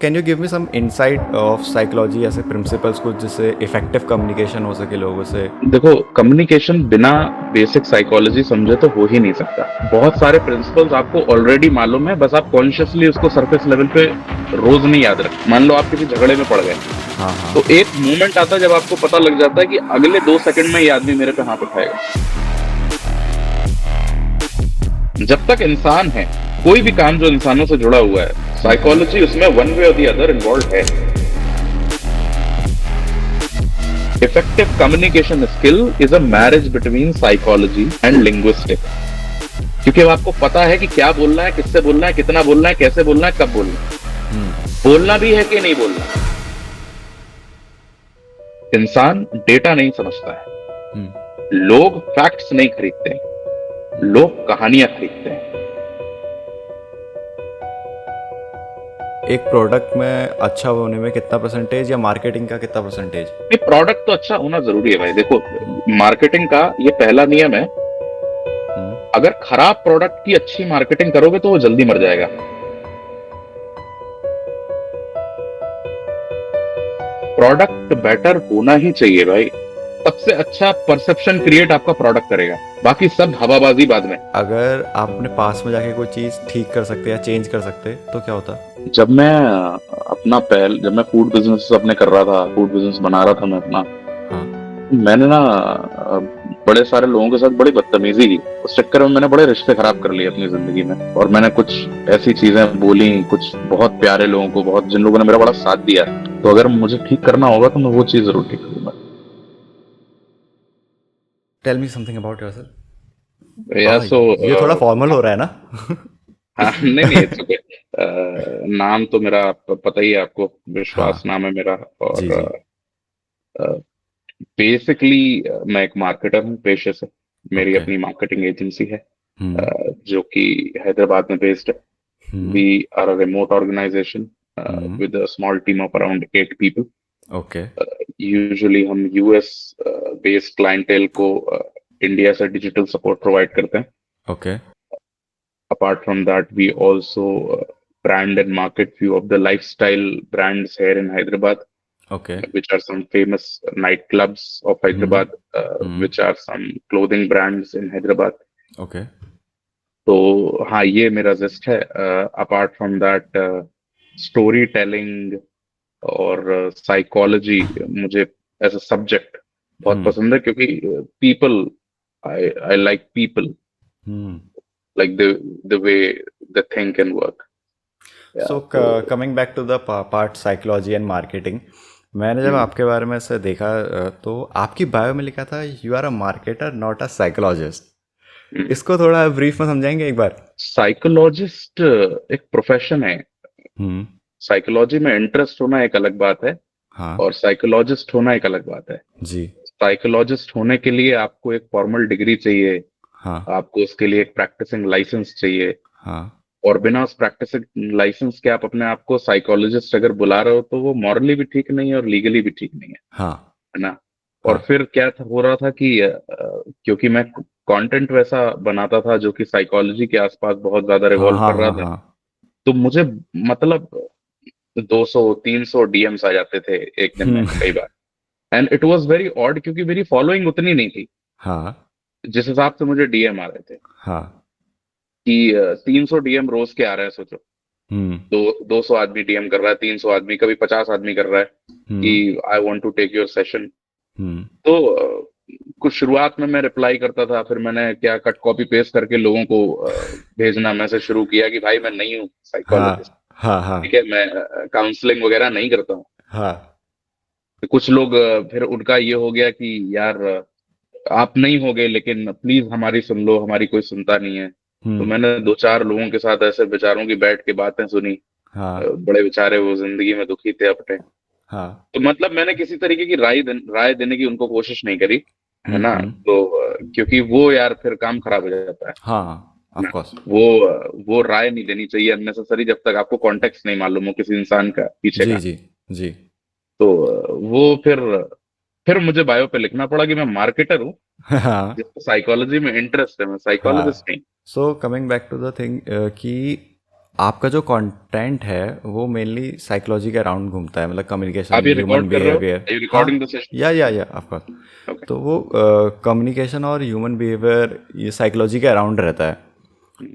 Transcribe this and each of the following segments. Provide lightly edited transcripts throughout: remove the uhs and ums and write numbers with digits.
Can you give me some insight of psychology ऐसे principles कुछ जिससे इफेक्टिव कम्युनिकेशन हो सके लोगों से? देखो, कम्युनिकेशन बिना बेसिक साइकोलॉजी समझे तो हो ही नहीं सकता। बहुत सारे प्रिंसिपल्स आपको ऑलरेडी मालूम है, बस आप कॉन्शियसली उसको सरफेस लेवल पे रोज नहीं याद रखते। मान लो आप किसी झगड़े में पड़ गए, हाँ हाँ। तो एक मोमेंट आता है जब आपको पता लग जाता है कि अगले 2 सेकंड में ये आदमी मेरे पे हाथ उठाएगा। जब तक इंसान है, कोई भी काम जो इंसानों से जुड़ा हुआ है, साइकोलॉजी उसमें वन वे और दी अदर इन्वॉल्व है। Effective communication skill is a marriage between psychology and linguistics। क्योंकि अब आपको पता है कि क्या बोलना है, किससे बोलना है, कितना बोलना है, कैसे बोलना है, कब बोलना है। बोलना भी है कि नहीं बोलना। इंसान डेटा नहीं समझता है। लोग फैक्ट्स नहीं खरीदते हैं, लोग कहानियां खरीदते हैं। एक प्रोडक्ट में अच्छा होने में कितना परसेंटेज या मार्केटिंग का कितना परसेंटेज? ये प्रोडक्ट तो अच्छा होना जरूरी है भाई। देखो, मार्केटिंग का ये पहला नियम है, अगर खराब प्रोडक्ट की अच्छी मार्केटिंग करोगे तो वो जल्दी मर जाएगा। प्रोडक्ट बेटर होना ही चाहिए भाई। सबसे अच्छा परसेप्शन क्रिएट आपका प्रोडक्ट करेगा, बाकी सब हवाबाजी बाद में। अगर आप अपने पास में जाके कोई चीज़ ठीक कर सकते या चेंज कर सकते तो क्या होता? जब मैं फूड बिजनेस अपने कर रहा था, फूड बिजनेस बना रहा था मैं अपना, हाँ। मैंने ना बड़े सारे लोगों के साथ बड़ी बदतमीजी की। उस चक्कर में मैंने बड़े रिश्ते खराब कर लिए अपनी जिंदगी में, और मैंने कुछ ऐसी चीजें बोली कुछ बहुत प्यारे लोगों को, बहुत जिन लोगों ने मेरा बड़ा साथ दिया। तो अगर मुझे ठीक करना होगा तो मैं वो चीज जरूर ठीक करूंगा। Tell me something about yourself. या सो ये थोड़ा फॉर्मल हो रहा है ना? हाँ, नहीं नहीं, इट्स ओके। नाम तो मेरा पता ही है आपको, हाँ। विश्वास नाम है मेरा। जी और जी। बेसिकली मैं एक मार्केटर हूँ पेशे से। मेरी ओके। अपनी मार्केटिंग एजेंसी है, हम्म जो कि हैदराबाद में बेस्ड है। Hmm we are a remote organisation hmm. With a small team of around 8 people. Okay. Usually हम यूएस बेस्ड क्लाइंटेल को इंडिया से डिजिटल सपोर्ट प्रोवाइड करते हैं। Okay. Apart from that, we also brand and market few of the lifestyle brands here in Hyderabad, okay. which are some famous nightclubs of hmm Hyderabad, hmm. which are some clothing brands in Hyderabad. Okay. तो हाँ, ये मेरा gist है। Apart from that, story telling और psychology मुझे as a subject बहुत hmm पसंद है, क्योंकि people, I like people, hmm. Like the way the think and work. So तो coming back to the part psychology and marketing, मैंने जब हम्म, आपके बारे में से देखा तो आपकी बायो में लिखा था you are a marketer not a psychologist. Hmm. इसको थोड़ा ब्रीफ में समझाएंगे एक बार? साइकोलॉजिस्ट एक प्रोफेशन है। हम्म। साइकोलॉजी में इंटरेस्ट होना एक अलग बात है, हाँ। और साइकोलॉजिस्ट होना एक अलग बात है। जी। साइकोलॉजिस्ट होने के लिए आपको एक फॉर्मल डिग्री चाहिए, हाँ आपको उसके लिए एक प्रैक्टिसिंग लाइसेंस चाहिए। हाँ और बिना उस प्रैक्टिसिंग लाइसेंस के आप अपने आप को साइकोलॉजिस्ट अगर बुला रहे हो तो वो मॉरली भी ठीक नहीं है और लीगली भी ठीक नहीं हाँ है ना। और हाँ फिर क्या हो रहा था कि क्योंकि मैं कंटेंट वैसा बनाता था जो कि साइकोलॉजी के आसपास बहुत ज्यादा हाँ रिवॉल्व हाँ कर रहा हाँ था, हाँ। तो मुझे मतलब 200-300 डीएम्स आ जाते थे एक दिन में कई बार। And it was very odd, क्योंकि मेरी फॉलोइंग उतनी नहीं थी हाँ जिस हिसाब से मुझे डीएम आ रहे थे। हाँ। कि 300 डीएम रोज के आ रहे हैं, सोचो। हम्म 200 आदमी डीएम कर रहा है, 300 आदमी, कभी 50 आदमी कर रहा है कि hmm I want to take your session. Hmm. तो कुछ शुरुआत में मैं रिप्लाई करता था, फिर मैंने क्या कट कॉपी पेस्ट करके लोगों को भेजना मैसेज शुरू किया कि भाई मैं नहीं हूँ हाँ साइकोलॉजिस्ट, हाँ हाँ ठीक है, मैं काउंसलिंग वगैरह नहीं करता हूँ। हाँ। तो कुछ लोग फिर उनका ये हो गया कि यार आप नहीं हो गए, लेकिन प्लीज हमारी सुन लो, हमारी कोई सुनता नहीं है। तो हम्म। मैंने 2-4 लोगों के साथ ऐसे बेचारों की बैठ के बातें सुनी। हाँ बड़े बेचारे वो जिंदगी में दुखी थे अपने। हाँ। तो मतलब मैंने किसी तरीके की राय देने की उनको कोशिश नहीं करी, है ना। हम्म। तो क्योंकि वो यार फिर काम खराब हो जाता है हाँ ऑफ ना। कोर्स। वो राय नहीं देनी चाहिए अननेसेसरी, जब तक आपको कॉन्टेक्स्ट नहीं मालूम हो किसी इंसान का पीछे जी का। जी जी। तो वो फिर मुझे बायो पे लिखना पड़ा कि मैं मार्केटर हूँ, हाँ जिसको साइकोलॉजी में इंटरेस्ट है, मैं हाँ। साइकोलॉजिस्ट नहीं। So coming back to the thing कि आपका जो कंटेंट है वो मेनली साइकोलॉजी के अराउंड घूमता है, मतलब आप कम्युनिकेशन, ये ह्यूमन रिकॉर्ड कर रहे हो? बिहेवियर। यू हाँ, रिकॉर्डिंग द सेशन? या ऑफ कोर्स। ओके। तो वो कम्युनिकेशन और ह्यूमन बिहेवियर ये साइकोलॉजी के अराउंड रहता है।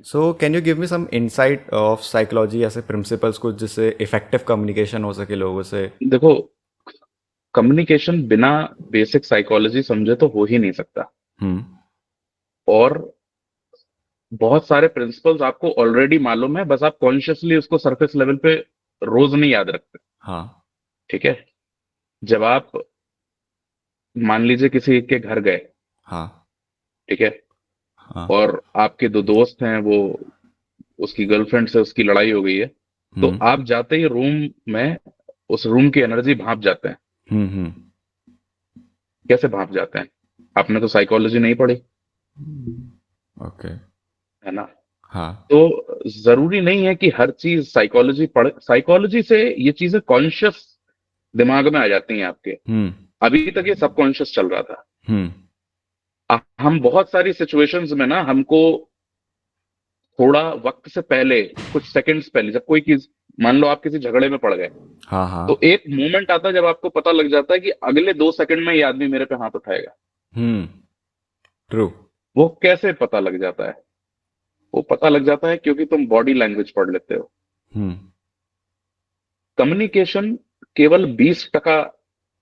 So can you give me some insight of psychology, ऐसे प्रिंसिपल्स कुछ जिससे इफेक्टिव कम्युनिकेशन हो सके लोगों से? देखो, कम्युनिकेशन बिना बेसिक साइकोलॉजी समझे तो हो ही नहीं सकता। हम्म। और बहुत सारे प्रिंसिपल्स आपको ऑलरेडी मालूम है, बस आप कॉन्शियसली उसको सरफेस लेवल पे रोज नहीं याद रखते। हाँ। ठीक है। जब आप मान लीजिए किसी के घर गए, हाँ। ठीक है, हाँ। और आपके दो दोस्त हैं, वो उसकी गर्लफ्रेंड से उसकी लड़ाई हो गई है, तो हम्म। आप जाते ही रूम में उस रूम की एनर्जी भाप जाते हैं। हम्म। कैसे भाप जाते हैं? आपने तो साइकोलॉजी नहीं पढ़ी, ओके। है ना? हाँ। तो जरूरी नहीं है कि हर चीज साइकोलॉजी से ये चीजें कॉन्शियस दिमाग में आ जाती हैं आपके। हम्म। अभी तक ये सबकॉन्शियस चल रहा था। हम्म। हम बहुत सारी सिचुएशंस में ना, हमको थोड़ा वक्त से पहले, कुछ सेकंड्स पहले, जब कोई चीज, मान लो आप किसी झगड़े में पड़ गए, हाँ। हाँ। तो एक मोमेंट आता है जब आपको पता लग जाता है कि अगले 2 सेकंड में ये आदमी मेरे पे हाथ उठाएगा। हम्म। ट्रू। वो कैसे पता लग जाता है? वो पता लग जाता है क्योंकि तुम बॉडी लैंग्वेज पढ़ लेते हो। हम्म। कम्युनिकेशन केवल 20%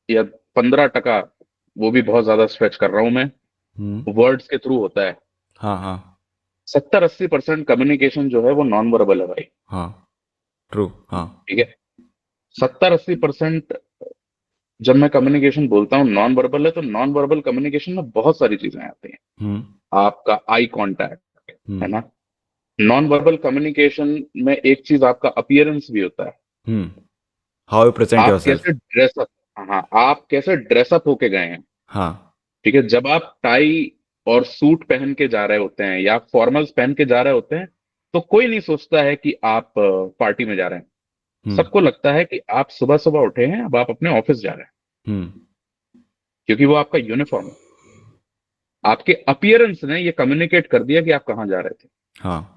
या 15%, वो भी बहुत ज्यादा स्ट्रेच कर रहा हूं मैं, हम्म। वर्ड्स के थ्रू होता है। हाँ। हाँ। 70-80% कम्युनिकेशन जो है वो नॉन वर्बल है भाई। हाँ। ट्रू। हाँ। ठीक है। 70-80% जब मैं कम्युनिकेशन बोलता हूँ नॉन वर्बल है, तो नॉन वर्बल कम्युनिकेशन में बहुत सारी चीजें आती हैं। हम्म। आपका आई कांटेक्ट, है हम्म। ना? नॉन वर्बल कम्युनिकेशन में एक चीज आपका अपीयरेंस भी होता है। हम्म। हाउ यू प्रेजेंट आप योरसेल्फ। कैसे ड्रेसअप, हाँ, आप कैसे ड्रेसअप होके गए हैं। हाँ। ठीक है। जब आप टाई और सूट पहन के जा रहे होते हैं या फॉर्मल्स पहन के जा रहे होते हैं, तो कोई नहीं सोचता है कि आप पार्टी में जा रहे हैं। हम्म। सबको लगता है कि आप सुबह सुबह उठे हैं, अब आप अपने ऑफिस जा रहे हैं, हम्म। क्योंकि वो आपका यूनिफॉर्म है। आपके अपीयरेंस ने ये कम्युनिकेट कर दिया कि आप कहाँ जा रहे थे। हाँ।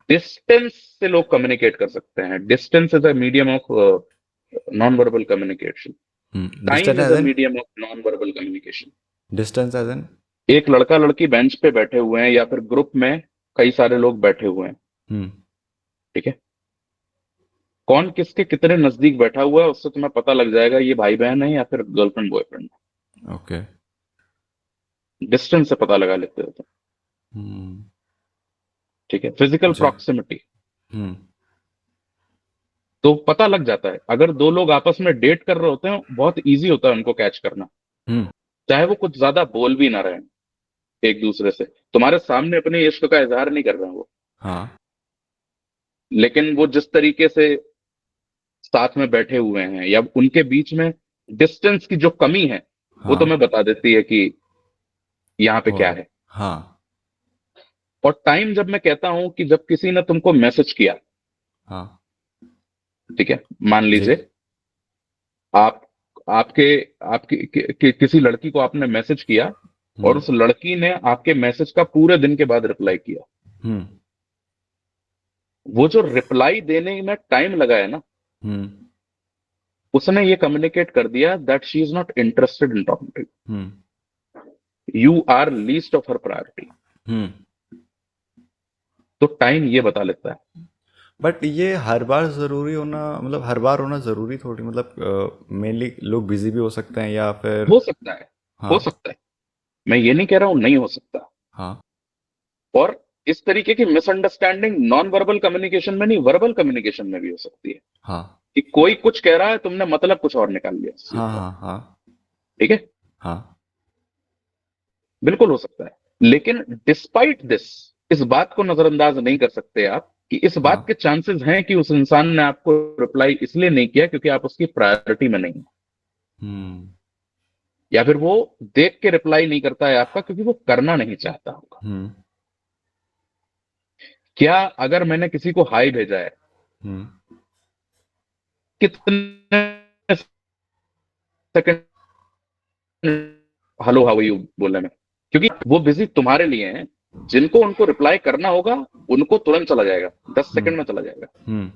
डिस्टेंस से लोग कम्युनिकेट कर सकते हैं। Distance is a medium of non verbal communication. Time distance is as a an? Medium of non verbal communication. Distance as an? एक लड़का लड़की बेंच पे बैठे हुए हैं, या फिर ग्रुप में कई सारे लोग बैठे हुए हैं, हम्म। ठीक है, कौन किसके कितने नजदीक बैठा हुआ है उससे तुम्हें पता लग जाएगा ये भाई बहन है या फिर गर्लफ्रेंड बॉयफ्रेंड ओके। है। डिस्टेंस से पता लगा लेते हो तुम। हम्म। ठीक है। फिजिकल जी। प्रॉक्सिमिटी, हम्म। तो पता लग जाता है। अगर दो लोग आपस में डेट कर रहे होते हैं, बहुत इजी होता है उनको कैच करना, हम्म। चाहे वो कुछ ज्यादा बोल भी ना रहे एक दूसरे से। तुम्हारे सामने अपने इश्क का इजहार नहीं कर रहे हैं वो, हाँ। लेकिन वो जिस तरीके से साथ में बैठे हुए हैं, या उनके बीच में डिस्टेंस की जो कमी है, वो हाँ। तुम्हें बता देती है कि यहाँ पे हो क्या रहा है। है। हाँ। और टाइम, जब मैं कहता हूं कि जब किसी ने तुमको मैसेज किया, हाँ। ठीक है, मान जी। लीजिए आप, आपके आपकी किसी लड़की को आपने मैसेज किया, और हम्म। उस लड़की ने आपके मैसेज का पूरे दिन के बाद रिप्लाई किया। हम्म। वो जो रिप्लाई देने में टाइम लगा है ना, हम्म। उसने ये कम्युनिकेट कर दिया that she is not interested in talking to hmm. You, you are least of her priority. Hmm. तो टाइम ये बता लेता है। बट ये हर बार ज़रूरी होना, मतलब हर बार होना ज़रूरी थोड़ी, मतलब मेनली लोग बिजी भी हो सकते हैं या फिर? हो सकता है, हो हाँ। सकता है, मैं ये नहीं कह रहा हूं नहीं हो सकता। हाँ। और इस तरीके की मिसअंडरस्टैंडिंग नॉन वर्बल कम्युनिकेशन में नहीं, वर्बल कम्युनिकेशन में भी हो सकती है, हाँ। कि कोई कुछ कह रहा है, तुमने मतलब कुछ और निकाल लिया इस चीज हाँ। का। हाँ। हाँ। ठीक है। हाँ। बिल्कुल हो सकता है। लेकिन डिस्पाइट दिस, इस बात को नजरअंदाज नहीं कर सकते आप, कि इस हाँ। बात के चांसेस हैं कि उस इंसान ने आपको रिप्लाई इसलिए नहीं किया क्योंकि आप उसकी प्रायोरिटी में नहीं हैं। हम्म। या फिर वो देख के रिप्लाई नहीं करता है आपका क्योंकि वो करना नहीं चाहता होगा। हम्म। क्या अगर मैंने किसी को हाई भेजा है, हम्म। कितने second hello how are you बोलने में, क्योंकि वो बिजी तुम्हारे लिए हैं, जिनको उनको रिप्लाई करना होगा उनको तुरंत चला जाएगा, 10 हम्म सेकंड में चला जाएगा। हम्म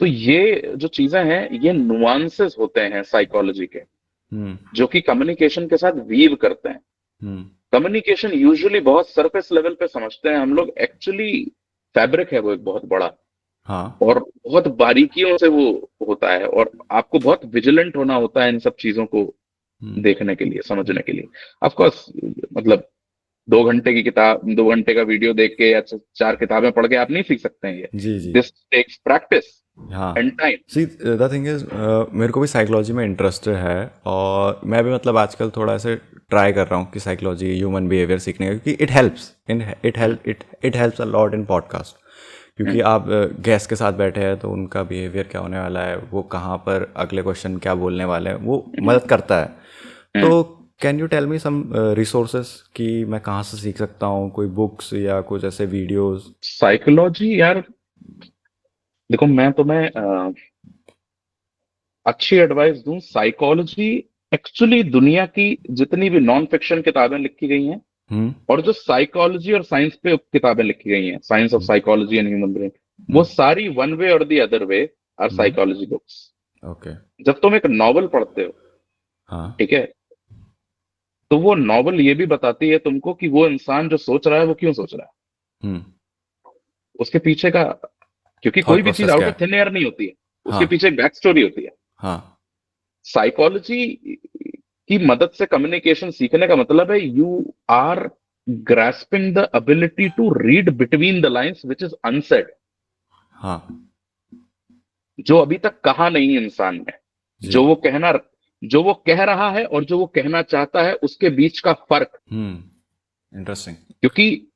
तो ये जो चीजें हैं ये नुआंसेस होते हैं साइकोलॉजी के, हम्म जो कि कम्युनिकेशन के साथ वीव करते हैं। हम्म कम्युनिकेशन यूजुअली बहुत सरफेस लेवल पे समझते हैं हम लोग, एक्चुअली फैब्रिक है वो एक बहुत बड़ा, हाँ और बहुत बारीकियों से वो होता है, और आपको बहुत विजिलेंट होना होता है इन सब चीजों को हम्म देखने के लिए, समझने के लिए। ऑफ कोर्स, मतलब 2 घंटे की किताब, 2 घंटे का वीडियो देख के या 4 किताबें पढ़ के आप नहीं सीख सकते हैं ये। जी जी दिस टेक्स प्रैक्टिस हाँ and time. See the thing is मेरे को भी साइकोलॉजी में इंटरेस्ट है और मैं भी मतलब आजकल थोड़ा ऐसे ट्राई कर रहा हूँ कि साइकोलॉजी ह्यूमन बिहेवियर सीखने का, क्योंकि it helps a lot in podcast. क्योंकि आप गेस्ट के साथ बैठे हैं तो उनका बिहेवियर क्या होने वाला है, वो कहाँ पर अगले क्वेश्चन क्या बोलने वाले हैं, वो मदद करता है। तो can you tell me some resources कि मैं कहाँ से सीख सकता हूँ, कोई बुक्स या कुछ ऐसे वीडियोस? साइकोलॉजी यार, देखो मैं तुम्हें अच्छी एडवाइस दूं, साइकोलॉजी एक्चुअली दुनिया की जितनी भी नॉन फिक्शन किताबें लिखी गई हैं, हम्म और जो साइकोलॉजी और साइंस पे किताबें लिखी गई हैं, science of psychology and human brain, वो हम्म सारी वन वे और the other way are hmm psychology books. Okay जब तुम एक नॉवल पढ़ते हो, हाँ ठीक है, तो वो नॉवल ये भी बताती है तुमको कि वो इंसान जो सोच रहा है वो क्यों सोच रहा है, हम्म उसके पीछे का, क्योंकि थॉट कोई भी चीज प्रोसेस आउट क्या ऑफ है? थिन एयर नहीं होती है, उसके हाँ पीछे एक बैक स्टोरी होती है। हाँ साइकोलॉजी की मदद से कम्युनिकेशन सीखने का मतलब है you are grasping the ability to read between the lines which is unsaid, हाँ जो अभी तक कहा नहीं है इंसान ने, जी जो वो कहना, जो वो कह रहा है और जो वो कहना चाहता है, उसके बीच का फर्क। इंटरेस्टिंग क्योंकि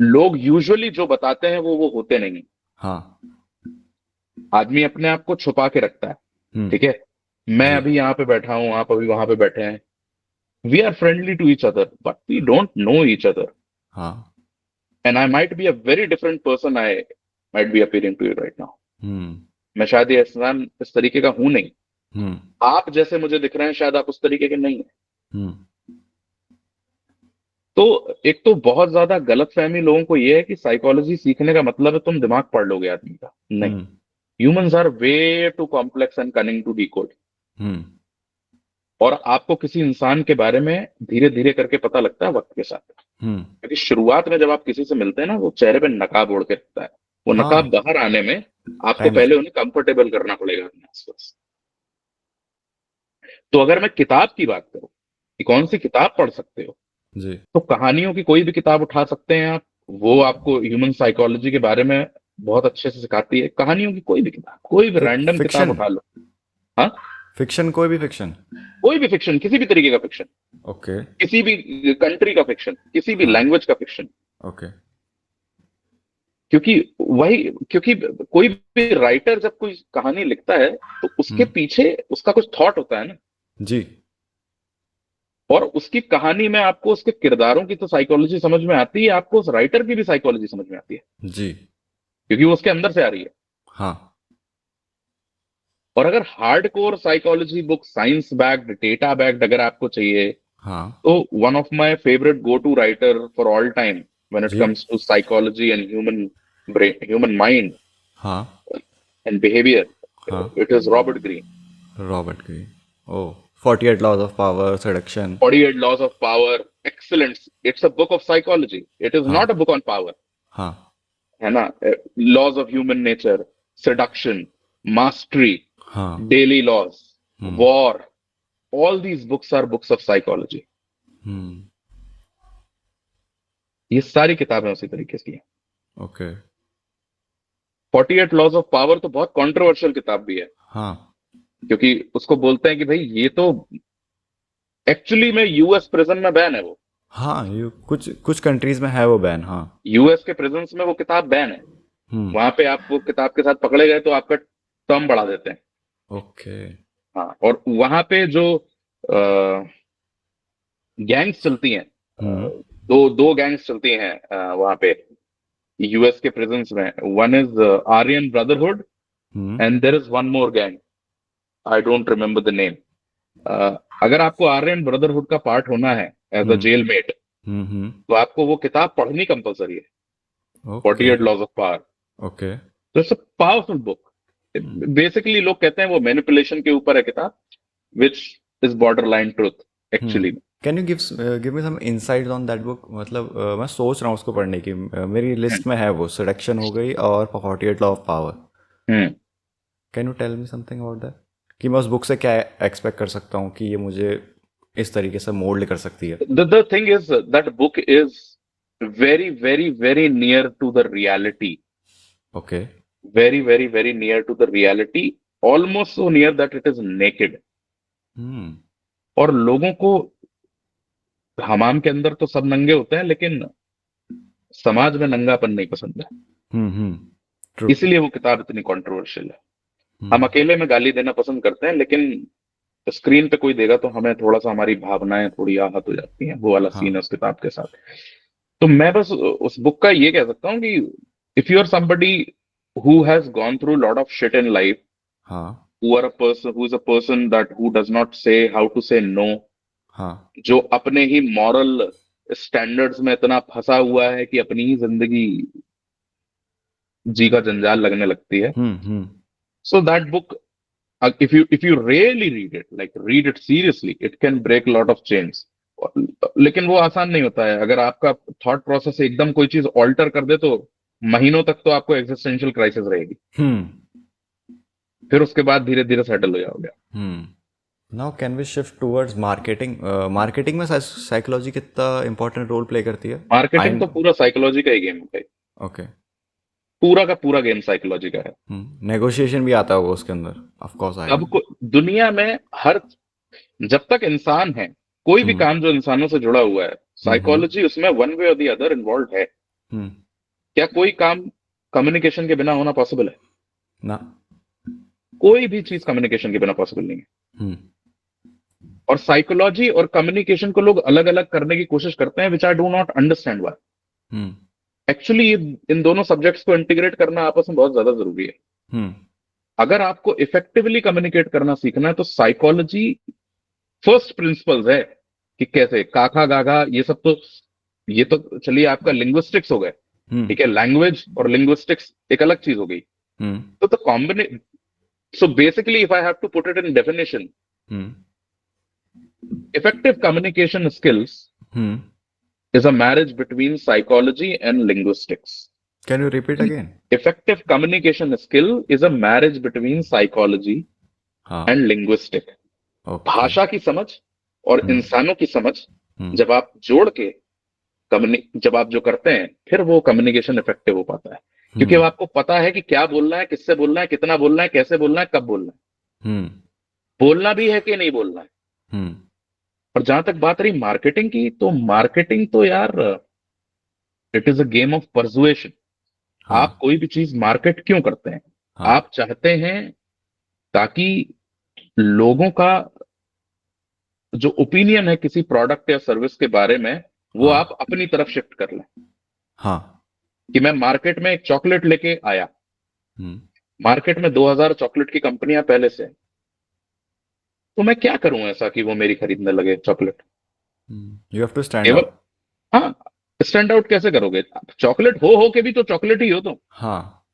लोग यूजुअली जो बताते हैं वो होते नहीं। हाँ आदमी अपने आप को छुपा के रखता है, हम्म ठीक है। मैं जी अभी यहाँ पे बैठा हूं, आप अभी वहां पे बैठे हैं, we are friendly to each other but we don't know each other, हाँ and I might be a very different person, I might be appearing to you right now. Hmm मैं शायद ये इंसान इस तरीके का हूं नहीं, हम्म आप जैसे मुझे दिख रहे हैं शायद आप उस तरीके के नहीं है। हम्म तो एक तो बहुत ज्यादा गलतफहमी लोगों को ये है कि साइकोलॉजी सीखने का मतलब है तुम दिमाग पढ़ लोगे आदमी का, नहीं। Hmm humans are way too complex and cunning to decode. Hmm और आपको किसी इंसान के बारे में धीरे धीरे करके पता लगता है वक्त के साथ, हम्म क्योंकि शुरुआत में जब आप किसी से मिलते हैं ना, वो चेहरे पे नकाब ओढ़ के रखता है, वो हाँ नकाब बाहर आने में आपको टाइम लग पहले उन्हें कंफर्टेबल करना पड़ेगा अपने आसपास। तो अगर मैं किताब की बात करूं कि कौन सी किताब पढ़ सकते हो, जी तो कहानियों की कोई भी किताब उठा सकते हैं आप, वो आपको ह्यूमन साइकोलॉजी के बारे में बहुत अच्छे से सिखाती है। कहानियों की कोई भी किताब, कोई भी रैंडम किताब फिक्शन उठा लो। हाँ, फिक्शन कोई भी फिक्शन कोई भी फिक्शन, किसी भी तरीके का फिक्शन, ओके किसी भी कंट्री का फिक्शन, किसी भी हाँ लैंग्वेज का फिक्शन। ओके क्योंकि वही, क्योंकि कोई भी राइटर जब कोई कहानी लिखता है तो उसके हम्म पीछे उसका कुछ थॉट होता है ना, जी और उसकी कहानी में आपको उसके किरदारों की तो साइकोलॉजी समझ में आती है, आपको उस राइटर की भी साइकोलॉजी समझ में आती है, जी क्योंकि वो उसके अंदर से आ रही है। हाँ और अगर hard core psychology book, science backed, data backed अगर आपको चाहिए, हाँ तो one of my favourite go to writer for all time when it जी comes to psychology and human brain, human mind हाँ एंड बिहेवियर, हाँ it is Robert Greene. Robert Greene ओ 48 laws of power seduction 48 laws of power, excellence, it's a book of psychology, it is हाँ not a book on power, हाँ है ना। Laws of human nature, seduction, mastery, हाँ daily laws, hmm war, all these books are books of psychology। हम्म ये सारी किताबें उसी तरीके की हैं। ओके 48 लॉज ऑफ पावर तो बहुत कंट्रोवर्शियल किताब भी है, हाँ क्योंकि उसको बोलते हैं कि भाई ये तो एक्चुअली में यूएस प्रिजन में बैन है वो, हाँ ये कुछ कुछ कंट्रीज में है वो बैन हाँ यूएस के प्रिजन्स में वो किताब बैन है। हम्म वहां पे आप वो किताब के साथ पकड़े गए तो आपका टर्म बढ़ा देते हैं। ओके हाँ, और वहां पे जो गैंग्स चलती हैं, हम्म दो दो गैंग्स चलती हैं वहां पे यूएस के प्रिजन्स में। One is Aryan Brotherhood hmm and there is one more gang, I don't remember the name. अगर आपको आर्यन ब्रदरहुड का पार्ट होना है as a hmm jail mate, तो आपको वो किताब पढ़नी कंपलसरी है, okay 48 laws of power. Okay तो it's a powerful book. Basically लोग कहते हैं वो मैनिपुलेशन के ऊपर है किताब, which is border line truth actually. Can you give me some insight on that book? मतलब मैं सोच रहा हूँ उसको पढ़ने की, मेरी लिस्ट में है वो, सेडक्शन हो गई और 48 law of power. Hmm can you tell me something about that, कि मैं उस बुक से क्या एक्सपेक्ट कर सकता हूँ कि ये मुझे इस तरीके से मोल्ड कर सकती है? the thing is that book is very very very near to the reality, okay very very very near to the reality, almost so near that it is naked। हम्म और लोगों को, हमाम के अंदर तो सब नंगे होते हैं, लेकिन समाज में नंगापन नहीं पसंद है, ट्रू इसलिए वो किताब इतनी कंट्रोवर्शियल है। हम अकेले में गाली देना पसंद करते हैं, लेकिन स्क्रीन पे कोई देगा तो हमें थोड़ा सा, हमारी भावनाएं थोड़ी आहत हो जाती हैं। वो वाला सीन है हाँ उस किताब के साथ। तो मैं बस उस बुक का ये कह सकता हूँ कि if you are somebody who has gone through a lot of shit in life, हाँ who is a person that who does not say how to say no, हाँ जो अपने ही मॉरल स्टैंडर्ड्स में इतना फंसा हुआ है कि अपनी ही जिंदगी जी का जंजाल लगने लगती है, hmm so that book, if you really read it, like read it seriously, it can break a lot of chains। लेकिन वो आसान नहीं होता है। अगर आपका थॉट प्रोसेस एकदम कोई चीज ऑल्टर कर दे तो महीनों तक तो आपको एग्जिस्टेंशियल क्राइसिस रहेगी, हम्म फिर उसके बाद धीरे धीरे सेटल हो जाओगे। Now can we shift towards marketing? Marketing में साइकोलॉजी कितना इंपॉर्टेंट रोल प्ले करती है? आई मार्केटिंग तो पूरा साइकोलॉजी का ही गेम है, ओके पूरा का पूरा गेम साइकोलॉजी का है। नेगोशिएशन भी आता होगा उसके अंदर, ऑफ कोर्स आएगा। सबको दुनिया में, हर, जब तक इंसान है, कोई भी हम्म काम जो इंसानों से जुड़ा हुआ है, हम्म साइकोलॉजी उसमें वन वे और दी अदर इन्वॉल्व है। हम्म क्या कोई काम कम्युनिकेशन के बिना होना पॉसिबल है? ना कोई भी चीज कम्युनिकेशन के बिना पॉसिबल नहीं है। हम्म और साइकोलॉजी और कम्युनिकेशन को लोग अलग अलग करने की कोशिश करते हैं, which I do not understand why. Hmm actually इन दोनों सब्जेक्ट्स को इंटीग्रेट करना आपस में बहुत ज्यादा जरूरी है। हम्म अगर आपको इफेक्टिवली कम्युनिकेट करना सीखना है तो साइकोलॉजी फर्स्ट प्रिंसिपल्स है कि कैसे काका गागा ये सब तो, ये तो चलिए आपका लिंग्विस्टिक्स हो गए, हम्म ठीक है, लैंग्वेज और लिंग्विस्टिक्स एक अलग चीज हो गई। हम्म तो the combine so basically if I have to put it in definition, hmm effective communication skills hmm is a marriage between psychology and linguistics। Can you repeat again? Effective communication skill is a marriage between psychology हाँ and linguistic। Okay भाषा की समझ और हम्म इंसानों की समझ हम्म जब आप जोड़ के जब आप जो करते हैं, फिर वो कम्युनिकेशन इफेक्टिव हो पाता है। क्योंकि अब हम्म आपको पता है कि क्या बोलना है, किससे बोलना है, कितना बोलना है, कैसे बोलना है, कब बोलना है, हम्म बोलना भी है कि नहीं बोलना है। हम्म और जहां तक बात रही मार्केटिंग की, तो मार्केटिंग तो यार it is a game of persuasion. आप हाँ कोई भी चीज मार्केट क्यों करते हैं? हाँ आप चाहते हैं ताकि लोगों का जो ओपिनियन है किसी प्रोडक्ट या सर्विस के बारे में, वो हाँ आप अपनी तरफ शिफ्ट कर लें। हाँ कि मैं मार्केट में एक चॉकलेट लेके आया, हम्म मार्केट में 2000 चॉकलेट की कंपनियां पहले से हैं, तो मैं क्या करूं ऐसा कि वो मेरी खरीदने लगे chocolate? You have to stand केवल, आउट। हाँ, स्टैंड आउट कैसे करोगे? चॉकलेट हो के भी तो चॉकलेट ही हो तुम। हाँ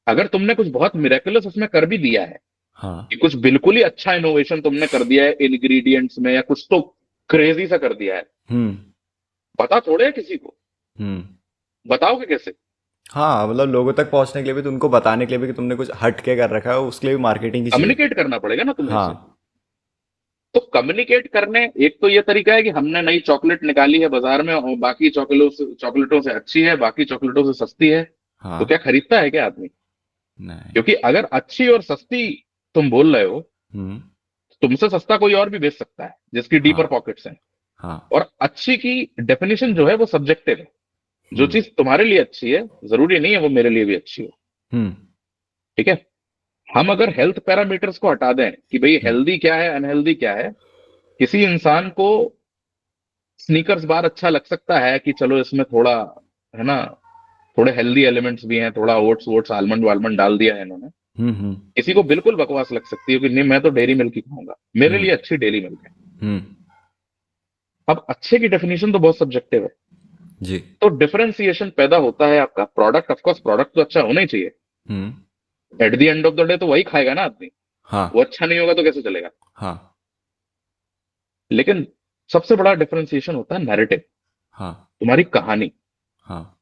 अगर तुमने कुछ बहुत मिरेकुलस उसमें कर भी दिया है, हाँ कि कुछ बिल्कुल ही अच्छा इनोवेशन तुमने कर दिया है इंग्रेडिएंट्स में, या कुछ तो क्रेजी सा कर दिया है, हम्म बता थोड़े है किसी को, हम्म बताओगे कैसे? हाँ, मतलब लोगों तक पहुंचने के लिए भी, तो उनको बताने के लिए भी कि तुमने कुछ हट के कर रखा है, उसके लिए भी मार्केटिंग ही चाहिए। कम्युनिकेट करना पड़ेगा ना तुम्हें हाँ उसे। तो कम्युनिकेट करने, एक तो ये तरीका है कि हमने नई चॉकलेट निकाली है बाजार में और बाकी चॉकलेटों से अच्छी है, बाकी चॉकलेटों से सस्ती है, तो क्या हाँ खरीदता है क्या आदमी? नहीं क्योंकि अगर अच्छी और सस्ती तुम बोल रहे हो, हम्म तुमसे सस्ता कोई और भी बेच सकता है जिसकी डीपर हाँ पॉकेट्स हैं। हाँ और अच्छी की डेफिनेशन जो है वो सब्जेक्टिव है। जो हम्म चीज तुम्हारे लिए अच्छी है, जरूरी नहीं है वो मेरे लिए भी अच्छी हो। हम्म ठीक है। हम अगर हेल्थ पैरामीटर्स को हटा दें कि भाई हम्म हेल्दी क्या है, अनहेल्दी क्या है, किसी इंसान को स्नीकर्स बार अच्छा लग सकता है कि चलो इसमें थोड़ा, है ना, थोड़े हेल्दी एलिमेंट्स भी हैं, थोड़ा ओट्स वोट्स आलमंड वालमंड डाल दिया है इन्होंने। हम्म किसी को बिल्कुल बकवास लग सकती है कि नहीं मैं तो डेयरी मिल्क ही खाऊंगा, मेरे हम्म लिए अच्छी डेयरी मिल्क है। हम्म अब अच्छे की डेफिनेशन तो बहुत सब्जेक्टिव है, जी। तो डिफरेंशिएशन पैदा होता है आपका प्रोडक्ट, ऑफकोर्स प्रोडक्ट तो अच्छा होना ही चाहिए, eight the end of the day तो वही खाएगा ना आदमी, हाँ वो अच्छा नहीं होगा तो कैसे चलेगा। हाँ लेकिन सबसे बड़ा डिफरेंशिएशन होता है नैरेटिव, हाँ तुम्हारी कहानी। हाँ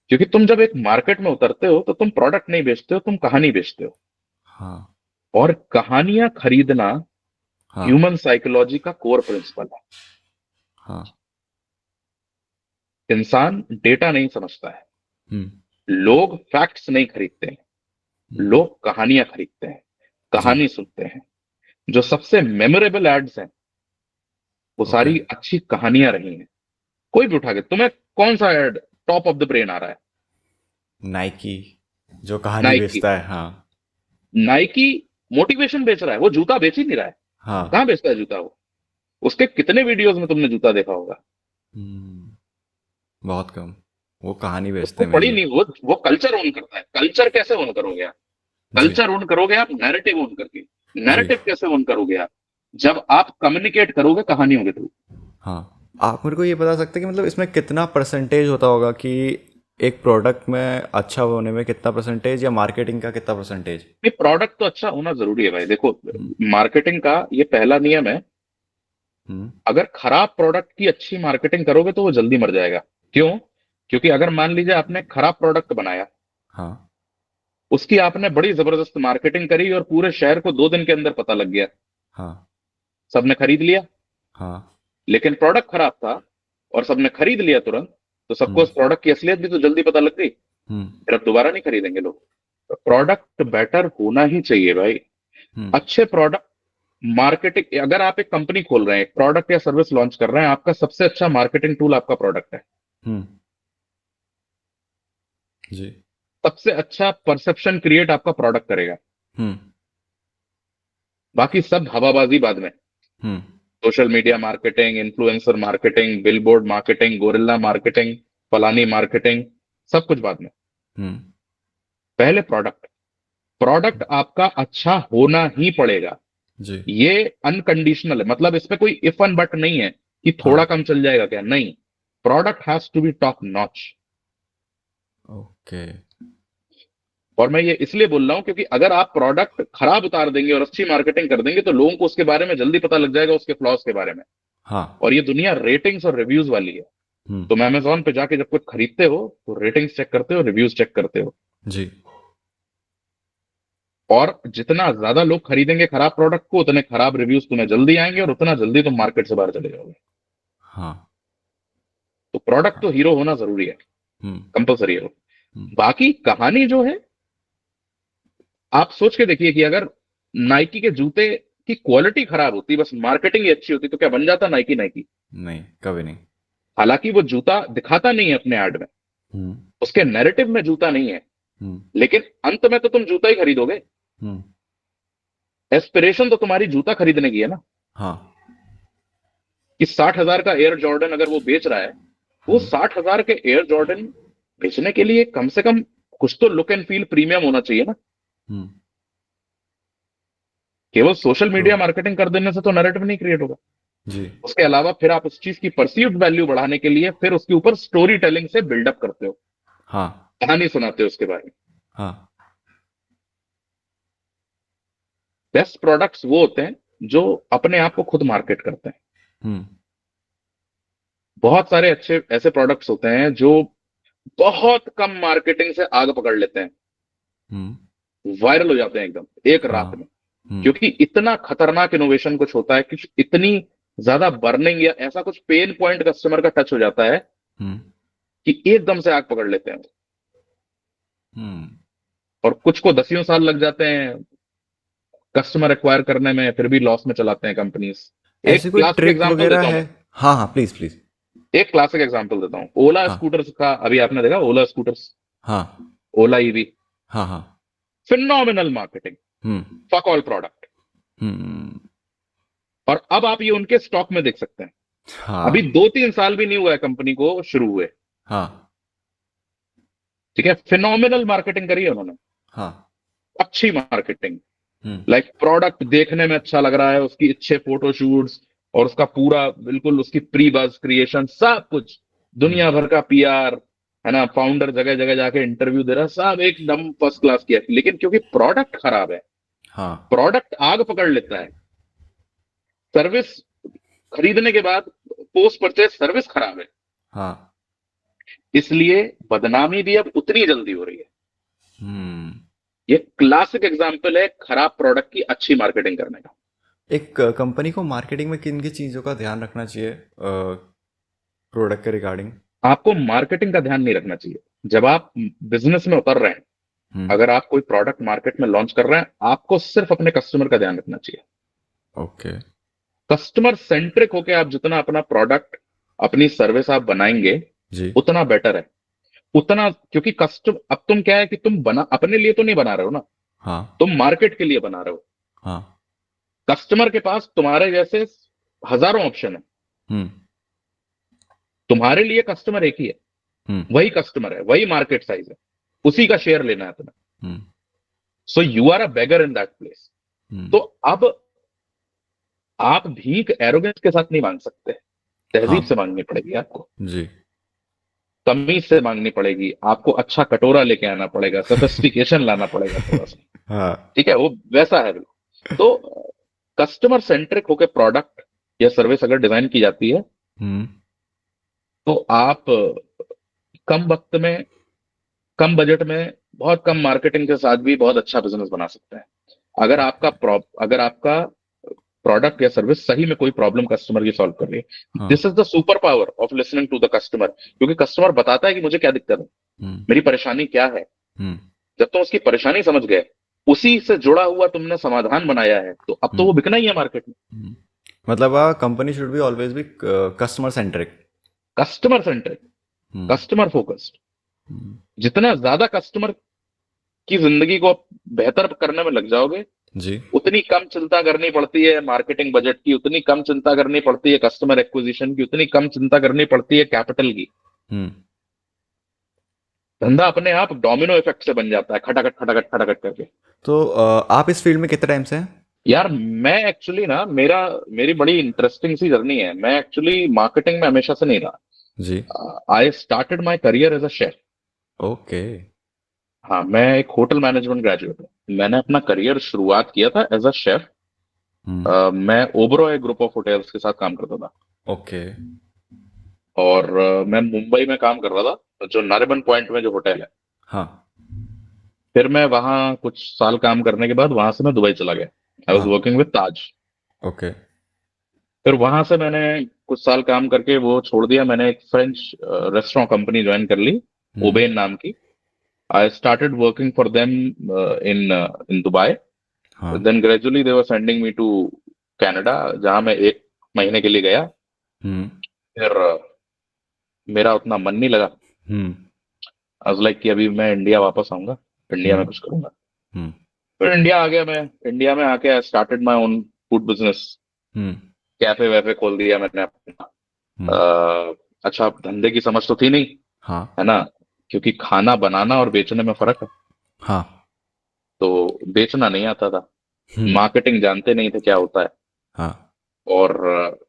क्योंकि तुम जब एक मार्केट में उतरते हो तो तुम प्रोडक्ट नहीं बेचते हो, तुम कहानी बेचते हो। हाँ और कहानियां खरीदना हाँ ह्यूमन साइकोलॉजी का कोर प्रिंसिपल है। हाँ। इंसान डेटा नहीं समझता है, हम्म लोग फैक्ट्स नहीं खरीदते हैं, हम्म, लोग कहानियां खरीदते हैं, जी। कहानी सुनते हैं। जो सबसे मेमोरेबल एड्स हैं वो ओके। सारी अच्छी कहानियां रही हैं। कोई भी उठा के तुम्हें कौन सा ad top of the brain आ रहा है? नाइकी जो कहानी नाइकी। बेचता है, हाँ। नाइकी मोटिवेशन बेच रहा है, वो जूता बेच ही नहीं रहा है। हाँ। कहां बेचता है जूता वो? उसके कितने वीडियोस में तुमने जूता देखा होगा? हम्म, बहुत कम। वो कहानी बेचते उसको हैं पड़ी मेनली। नहीं, वो कल्चर ओन करता है। कल्चर कैसे ओन करोगे आप? जी। कल्चर ओन करोगे आप नैरेटिव ओन करके। जी। नैरेटिव कैसे ओन करोगे आप? जब आप कम्युनिकेट करोगे कहानियों के थ्रू। हाँ, आप मेरे को ये बता सकते हैं कि मतलब इसमें कितना परसेंटेज होता होगा कि एक प्रोडक्ट में अच्छा होने में कितना परसेंटेज, या मार्केटिंग का कितना परसेंटेज? ये प्रोडक्ट तो अच्छा होना जरूरी है भाई, देखो हम्म मार्केटिंग का ये पहला नियम है। हम्म, अगर खराब प्रोडक्ट की अच्छी मार्केटिंग करोगे तो वो जल्दी मर जाएगा। क्यों? क्योंकि अगर मान लीजिए आपने खराब प्रोडक्ट बनाया, हाँ उसकी आपने बड़ी जबरदस्त मार्केटिंग करी और पूरे शहर को 2 दिन के अंदर पता लग गया, हाँ सबने खरीद लिया, हाँ। लेकिन प्रोडक्ट खराब था और सबने खरीद लिया तुरंत, तो सबको हम्म उस प्रोडक्ट की असलियत भी तो जल्दी पता लग गई, हम्म फिर अब दोबारा नहीं खरीदेंगे लोग। प्रोडक्ट बेटर होना ही चाहिए भाई। हम्म अच्छे प्रोडक्ट मार्केटिंग, अगर आप एक कंपनी खोल रहे हैं, एक प्रोडक्ट या सर्विस लॉन्च कर रहे हैं, आपका सबसे अच्छा मार्केटिंग टूल आपका प्रोडक्ट है। हम्म, जी। सबसे अच्छा परसेप्शन क्रिएट आपका प्रोडक्ट करेगा। हम्म बाकी सब हवाबाजी बाद में। Hmm social media marketing, influencer marketing, billboard marketing, guerrilla marketing, फलानी मार्केटिंग, सब कुछ बाद में। हम्म, पहले प्रोडक्ट। प्रोडक्ट आपका अच्छा होना ही पड़ेगा। जी। ये अनकंडीशनल है, मतलब इस पे कोई इफ एंड बट नहीं है कि थोड़ा हाँ। कम चल जाएगा क्या, नहीं। Product has to be top notch. Okay. और मैं ये इसलिए बोल रहा हूं क्योंकि अगर आप प्रोडक्ट खराब उतार देंगे और अच्छी मार्केटिंग कर देंगे तो लोगों को उसके बारे में जल्दी पता लग जाएगा, उसके फ्लॉज के बारे में। हाँ। और ये दुनिया रेटिंग्स और रिव्यूज वाली है। हम्म, तुम अमेजोन पे जाके जब कुछ खरीदते हो तो रेटिंग्स चेक करते हो, रिव्यूज चेक करते हो। जी। और जितना ज्यादा लोग खरीदेंगे खराब प्रोडक्ट को, उतने खराब रिव्यूज तुम्हें जल्दी आएंगे और उतना जल्दी तुम मार्केट से बाहर चले जाओगे। हाँ तो प्रोडक्ट हाँ। तो हीरो होना जरूरी है, हम्म कंपलसरी है वो। हम्म बाकी कहानी जो है, आप सोच के देखिए कि अगर नाइकी के जूते की क्वालिटी खराब होती, बस मार्केटिंग ही अच्छी होती, तो क्या बन जाता नाइकी नाइकी? नहीं, कभी नहीं। हालांकि वो जूता दिखाता नहीं है अपने ऐड में, हम्म उसके नैरेटिव में जूता नहीं है, हम्म लेकिन अंत में तो तुम जूता ही खरीदोगे। हम्म, एस्पिरेशन तो तुम्हारी जूता खरीदने की है ना। हाँ। कि 60,000 का एयर जॉर्डन अगर वो बेच रहा है, वो हम्म 60,000 के एयर जॉर्डन बेचने के लिए कम से कम कुछ तो लुक एंड फील प्रीमियम होना चाहिए ना। हम्म, केवल सोशल तो मीडिया मार्केटिंग कर देने से तो नैरेटिव नहीं क्रिएट होगा। जी। उसके अलावा फिर आप उस चीज की परसीव्ड वैल्यू बढ़ाने के लिए फिर उसके ऊपर स्टोरी टेलिंग से बिल्डअप करते हो, हाँ कहानी सुनाते हो उसके बारे में। हाँ। बेस्ट प्रोडक्ट्स वो होते हैं जो अपने आप को खुद मार्केट करते हैं। हम्म बहुत सारे अच्छे ऐसे प्रोडक्ट्स होते हैं जो बहुत कम मार्केटिंग से आग पकड़ लेते हैं, हम्म, वायरल हो जाते हैं एकदम एक हाँ। रात में। हम्म क्योंकि इतना खतरनाक इनोवेशन कुछ होता है, कुछ इतनी ज्यादा बर्निंग या ऐसा कुछ पेन पॉइंट कस्टमर का टच हो जाता है हम्म कि एकदम से आग पकड़ लेते हैं। हम्म, और कुछ को दसियों साल लग जाते हैं कस्टमर एक्वायर करने में, फिर भी लॉस में चलाते हैं कंपनीज। ऐसी एक कोई क्लासिक ट्रिक एग्जांपल वगैरह देता हूं है? मैं। हाँ हाँ, प्लीज प्लीज। एक क्लासिक एग्जांपल देता हूं, ओला हाँ स्कूटर्स का। अभी आपने देखा ओला स्कूटर्स, हाँ ओला ईवी, हाँ हाँ। फिनोमिनल मार्केटिंग, हम्म फक ऑल प्रोडक्ट। हम्म, और अब आप ये उनके स्टॉक में देख सकते हैं। अभी हाँ 2-3 साल भी नहीं हुआ है कंपनी को शुरू हुए, हाँ ठीक है, फिनोमिनल मार्केटिंग करी है उन्होंने, हाँ। अच्छी मार्केटिंग। हम्म लाइक प्रोडक्ट देखने में अच्छा लग रहा है, उसकी अच्छे फोटोशूट्स, और उसका पूरा बिल्कुल उसकी प्री बज क्रिएशन सब कुछ, दुनिया भर का पीआर, है ना, फाउंडर जगह जगह जाके इंटरव्यू दे रहा है, सब एकदम फर्स्ट क्लास किया, लेकिन क्योंकि प्रोडक्ट खराब है, हाँ प्रोडक्ट आग पकड़ लेता है, सर्विस खरीदने के बाद पोस्ट परचेज सर्विस खराब है, हाँ। इसलिए बदनामी भी अब उतनी जल्दी हो रही है। हम्म। ये क्लासिक एग्जांपल है खराब प्रोडक्ट की अच्छी मार्केटिंग करने का। एक कंपनी को मार्केटिंग में किन किन चीज़ों का ध्यान रखना चाहिए प्रोडक्ट के रिगार्डिंग? आपको मार्केटिंग का ध्यान नहीं रखना चाहिए जब आप बिजनेस में उतर रहे हैं। हम्म। अगर आप कोई प्रोडक्ट मार्केट में लॉन्च कर रहे हैं, आपको सिर्फ अपने कस्टमर का ध्यान रखना चाहिए। ओके। कस्टमर सेंट्रिक होके आप जितना अपना प्रोडक्ट, अपनी सर्विस आप बनाएंगे, जी। उतना बेटर है। उतना, क्योंकि कस्टम अब तुम क्या है कि तुम बना अपने लिए तो नहीं बना रहे हो ना, हाँ तुम मार्केट के लिए बना रहे हो। हाँ। कस्टमर के पास तुम्हारे जैसे हजारों ऑप्शन है, हम्म तुम्हारे लिए कस्टमर एक ही है, हम्म वही कस्टमर है, वही मार्केट साइज है, उसी का शेयर लेना है तुम्हें। Hmm so you are a beggar in that place. Hmm. तो अब आप भीख एरोगेंस के साथ नहीं मांग सकते, हाँ तहजीब से मांगनी पड़ेगी आपको, जी। तमीज से मांगनी पड़ेगी आपको, अच्छा कटोरा लेके आना पड़ेगा, सोफिस्टिकेशन लाना पड़ेगा थोड़ा सा। हाँ। ठीक है, वो वैसा है बिल्कुल। तो कस्टमर सेंट्रिक होकर प्रोडक्ट या सर्विस अगर डिजाइन की जाती है, हम्म तो आप कम वक्त में, कम बजट में, बहुत कम मार्केटिंग के साथ भी बहुत अच्छा बिजनेस बना सकते हैं। अगर आपका प्रोडक्ट या सर्विस सही में कोई प्रॉब्लम कस्टमर की सॉल्व कर रही है, हाँ। This is the super power of listening to the customer, क्योंकि कस्टमर बताता है कि मुझे क्या दिक्कत है, हम्म मेरी परेशानी क्या है। हम्म जब तुम उसकी परेशानी समझ गए, उसी से जुड़ा हुआ तुमने समाधान बनाया है, तो अब तो हम्म वो बिकना ही है मार्केट में। हम्म। मतलब company should be always be customer centric. Customer centric, hmm customer focused. Hmm. जितना ज्यादा कस्टमर की जिंदगी को आप बेहतर करने में लग जाओगे, जी। उतनी कम चिंता करनी पड़ती है मार्केटिंग बजट की, उतनी कम चिंता करनी पड़ती है कस्टमर एक्विजिशन की, उतनी कम चिंता करनी पड़ती है कैपिटल की। हम्म। धंधा अपने आप डोमिनो इफेक्ट से बन जाता है, खटाखट खटाखट खटाखट करके। तो आप इस फील्ड में कितने टाइम से हैं? यार मैं एक्चुअली ना, मेरी बड़ी इंटरेस्टिंग सी जर्नी है। मैं एक्चुअली मार्केटिंग में हमेशा से नहीं जी। रहा। I started my career as a chef. Okay. हाँ, मैं एक होटल मैनेजमेंट ग्रेजुएट हूँ। मैंने अपना करियर शुरुआत किया था एज अ शेफ। हम्म। मैं ओबरॉय ग्रुप ऑफ होटल्स के साथ काम करता था, ओके। और मैं मुंबई में काम कर रहा था, जो नारिमन पॉइंट में जो होटल है। हाँ फिर मैं वहाँ कुछ साल काम करने के बाद वहां से मैं दुबई चला गया। आई वॉज हाँ। Working with Taj. ओके। फिर वहां से मैंने कुछ साल काम करके वो छोड़ दिया, मैंने एक फ्रेंच रेस्टोरेंट कंपनी ज्वाइन कर ली, हम्म। ओबेन नाम की। I started working for them in in Dubai. हाँ। Then gradually they were sending me to Canada, जहां मैं 1 महीने के लिए गया। हम्म फिर मेरा उतना मन नहीं लगा। हम्म आई वाज लाइक कि अभी मैं इंडिया वापस आऊंगा, इंडिया में हम्म कुछ करूंगा। हम्म फिर इंडिया आ गया मैं। इंडिया में आके I started my own food business. Hmm cafe वैफे खोल दिया मैंने अपना। हम्म। अच्छा, धंधे की समझ तो थी नहीं, हाँ है ना, क्योंकि खाना बनाना और बेचने में फर्क है। हाँ। तो बेचना नहीं आता था, हम्म। मार्केटिंग जानते नहीं थे क्या होता है। हाँ और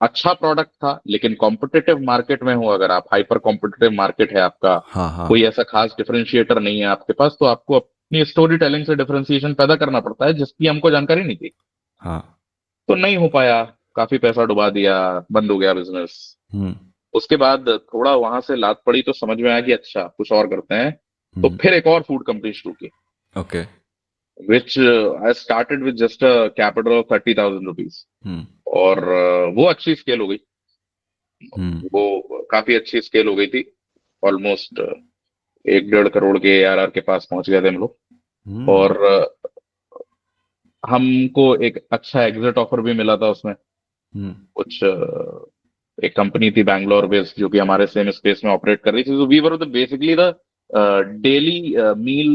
अच्छा प्रोडक्ट था, लेकिन कॉम्पिटिटिव मार्केट में हो अगर आप, हाइपर कॉम्पिटिटिव मार्केट है आपका, हाँ हाँ। कोई ऐसा खास डिफरेंशिएटर नहीं है आपके पास, तो आपको अपनी स्टोरी टेलिंग से डिफरेंशिएशन पैदा करना पड़ता है, जिसकी हमको जानकारी नहीं थी। हाँ। तो नहीं हो पाया, काफी पैसा डुबा दिया, बंद हो गया बिजनेस। हम्म उसके बाद थोड़ा वहां से लात पड़ी तो समझ में आया कि अच्छा कुछ और करते हैं। तो हम्म। फिर एक और फूड कंपनी शुरू की, okay. Which I started with just a capital of 30,000 rupees. Hmm और वो अच्छी स्केल हो गई, हम्म वो काफी अच्छी स्केल हो गई थी। ऑलमोस्ट 1-1.5 करोड़ के ARR के पास पहुंच गए थे हम लोग। हम्म और हमको एक अच्छा एग्जिट ऑफर भी मिला था उसमें। हम्म। कुछ एक कंपनी थी बैंगलोर बेस्ड, जो कि हमारे सेम स्पेस में ऑपरेट कर रही थी। तो we were the basically the daily meal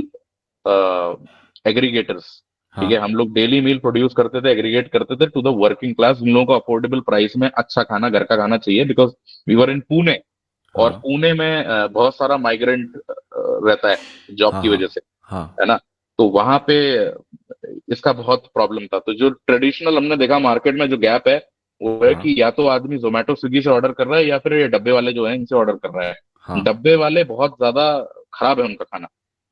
aggregators. ठीक है, हाँ हम लोग डेली मील प्रोड्यूस करते थे, एग्रीगेट करते थे टू द वर्किंग क्लास, जिन लोगों को अफोर्डेबल प्राइस में अच्छा खाना, घर का खाना चाहिए, बिकॉज वी वर इन पुणे। और हाँ पुणे में बहुत सारा माइग्रेंट रहता है जॉब हाँ की हाँ वजह से, हाँ। है ना। तो वहां पे इसका बहुत प्रॉब्लम था। तो जो ट्रेडिशनल हमने देखा मार्केट में जो गैप है, वो है हाँ कि या तो आदमी जोमेटो स्विगी से ऑर्डर कर रहा है या फिर ये डब्बे वाले जो है इनसे ऑर्डर कर रहा है। हाँ डब्बे वाले बहुत ज्यादा खराब है उनका खाना,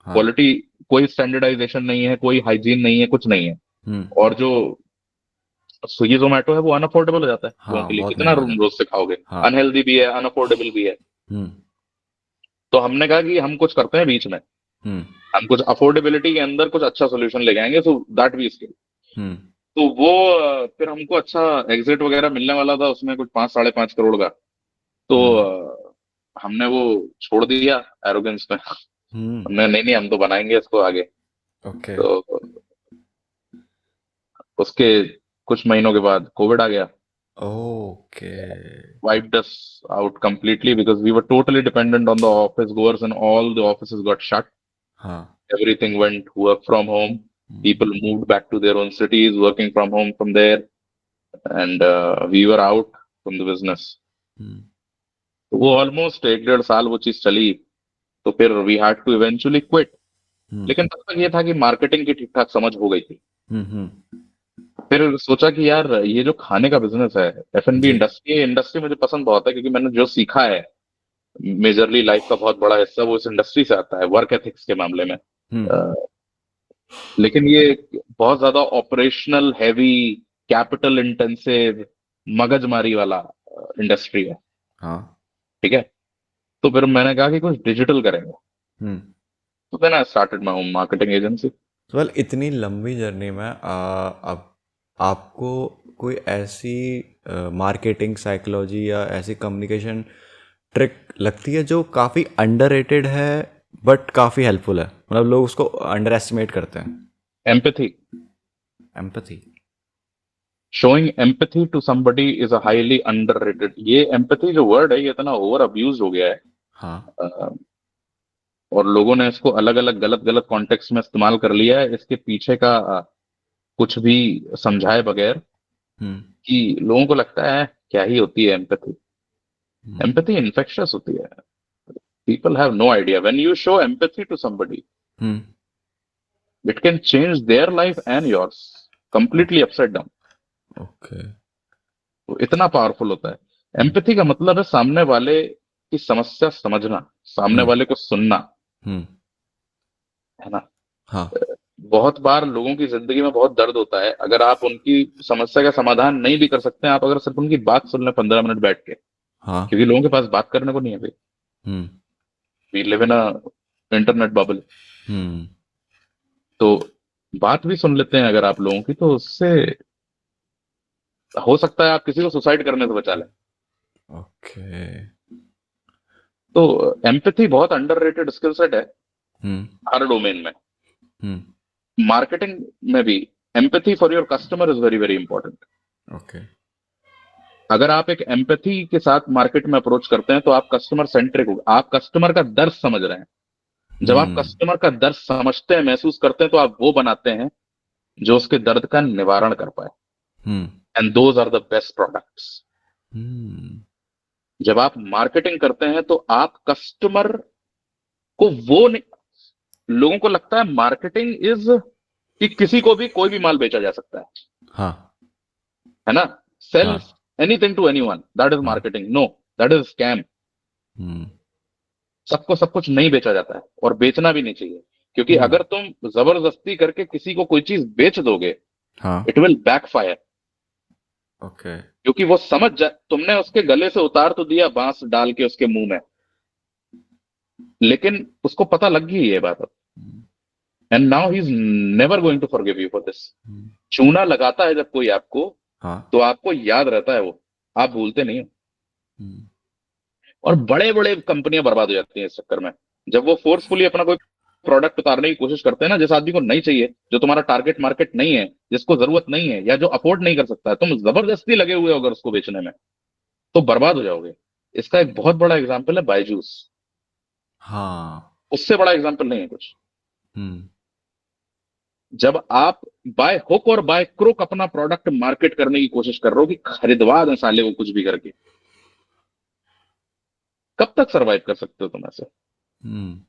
हाँ। क्वालिटी, कोई स्टैंडर्डाइजेशन नहीं है, कोई हाइजीन नहीं है, कुछ नहीं है। हम्म। और जो स्विगी जोमेटो है वो अनअफोर्डेबल हो जाता है लोगों हाँ के लिए, बहुत कितना महंगा हो रूम जाता रोज है। से खाओगे। हाँ। अनहेल्दी भी है, अनअफोर्डेबल भी है। हम्म। तो हमने कहा कि हम कुछ करते हैं बीच में, हम्म। हम कुछ अफोर्डेबिलिटी के अंदर कुछ अच्छा सोल्यूशन लेके आएंगे, सो दैट वी स्किल। हम्म। तो वो फिर हमको अच्छा एग्जिट वगैरह मिलने वाला था उसमें, कुछ 5 साढ़े 5 करोड़ का। तो हम्म। हमने वो छोड़ दिया एरोगेंस में। हम्म। हमने नहीं नहीं, हम तो बनाएंगे इसको आगे। ओके। तो उसके कुछ महीनों के बाद कोविड आ गया, okay. wiped us out completely because we were totally dependent on the office goers and all the offices got shut. हाँ। Everything went work from home. Hmm. People moved back to their own cities, working from home from there, and we were out from the business. हम्म। तो वो almost 1 डेढ़ साल वो चीज चली। तो फिर we had to eventually quit. Hmm. लेकिन तब तक ये था कि मार्केटिंग की ठीक ठाक समझ हो गई थी। हम्म। फिर सोचा कि यार ये जो खाने का बिजनेस है, F&B जी। इंडस्ट्री, ये इंडस्ट्री मुझे पसंद बहुत है, क्योंकि मैंने जो सीखा है मेजरली लाइफ का बहुत बड़ा हिस्सा वो इस इंडस्ट्री से आता है, वर्क एथिक्स के मामले में। हम्म। अ, लेकिन ये बहुत ज्यादा ऑपरेशनल हैवी, कैपिटल इंटेंसिव, मगजमारी वाला इंडस्ट्री है। हाँ। ठीक है। तो फिर मैंने कहा कि कुछ डिजिटल करेंगे। हम्म। तो then I started my home marketing agency. तो वेल इतनी लंबी जर्नी में अब आपको कोई ऐसी मार्केटिंग साइकोलॉजी या ऐसी कम्युनिकेशन ट्रिक लगती है जो काफ़ी अंडररेटेड है बट काफ़ी हेल्पफुल है, मतलब लोग उसको अंडर एस्टिमेट करते हैं? Empathy, empathy. Showing empathy to somebody is a highly underrated. ये एम्पैथी जो वर्ड है ये इतना ओवर अब्यूज हो गया है। हाँ। अ, और लोगों ने इसको अलग अलग गलत गलत कॉन्टेक्स्ट में इस्तेमाल कर लिया है, इसके पीछे का कुछ भी समझाए बगैर। हम्म। कि लोगों को लगता है क्या ही होती है एम्पैथी। हम्म। एम्पैथी इन्फेक्शियस होती है। People have no idea, when you show empathy to somebody hmm. It can change their life and yours, completely upside down. Okay. तो इतना पावरफुल होता है। हम्म। एम्पैथी का मतलब है सामने वाले की समस्या समझना, सामने हम्म। वाले को सुनना। हम्म। है ना। हाँ। बहुत बार लोगों की जिंदगी में बहुत दर्द होता है, अगर आप उनकी समस्या का समाधान नहीं भी कर सकते हैं, आप अगर सिर्फ उनकी बात सुन लें 15 मिनट बैठ के, हाँ। क्योंकि लोगों के पास बात करने को नहीं है भाई। Hmm. We live in a internet bubble. Hmm. तो बात भी सुन लेते हैं अगर आप लोगों की, तो उससे हो सकता है आप किसी को सुसाइड करने से बचा लें। ओके। तो एम्पैथी बहुत अंडररेटेड स्किल सेट है हम्म। हर डोमेन में। हम्म। मार्केटिंग में भी empathy for your customer is very very important. Okay. अगर आप एक एम्पैथी के साथ मार्केट में अप्रोच करते हैं तो आप कस्टमर सेंट्रिक हो, आप कस्टमर का दर्द समझ रहे हैं। जब आप हम्म। कस्टमर का दर्द समझते हैं, महसूस करते हैं, तो आप वो बनाते हैं जो उसके दर्द का निवारण कर पाए। Hmm. And those are the best products. Hmm. जब आप मार्केटिंग करते हैं तो आप कस्टमर को वो नहीं, लोगों को लगता है मार्केटिंग इज कि किसी को भी कोई भी माल बेचा जा सकता हाँ। है ना। सेल हाँ। Anything to anyone, that is हाँ। Marketing. No, that is scam. Hmm. सबको सब कुछ नहीं बेचा जाता है और बेचना भी नहीं चाहिए, क्योंकि हम्म। अगर तुम जबरदस्ती करके किसी को कोई चीज बेच दोगे, हाँ। It will backfire. ओके। क्योंकि वो समझ जा, तुमने उसके गले से उतार तो दिया बांस डाल के उसके मुंह में, लेकिन उसको पता लग गई ये बात अब। Hmm. And now he is never going to forgive you for this. Hmm. चूना लगाता है जब कोई आपको, हाँ। तो आपको याद रहता है वो, आप भूलते नहीं हो। हम्म। और बड़े बड़े कंपनियां बर्बाद हो जाती हैं इस चक्कर में, जब वो फोर्सफुली अपना कोई प्रोडक्ट उतारने की कोशिश करते हैं ना, जिस आदमी को नहीं चाहिए, जो तुम्हारा टारगेट मार्केट नहीं है, जिसको जरूरत नहीं है, या जो अफोर्ड नहीं कर सकता है, तुम जबरदस्ती लगे हुए हो अगर उसको बेचने में, तो बर्बाद हो जाओगे। इसका एक बहुत बड़ा एग्जाम्पल है बायजूस। हाँ। उससे बड़ा एग्जाम्पल नहीं है कुछ। हम्म। जब आप बाय हुक और बाय क्रुक अपना प्रोडक्ट मार्केट करने की कोशिश कर रहे हो कि खरीदवा दें साले को कुछ भी करके, कब तक सरवाइव कर सकते हो तुम ऐसे? हम्म।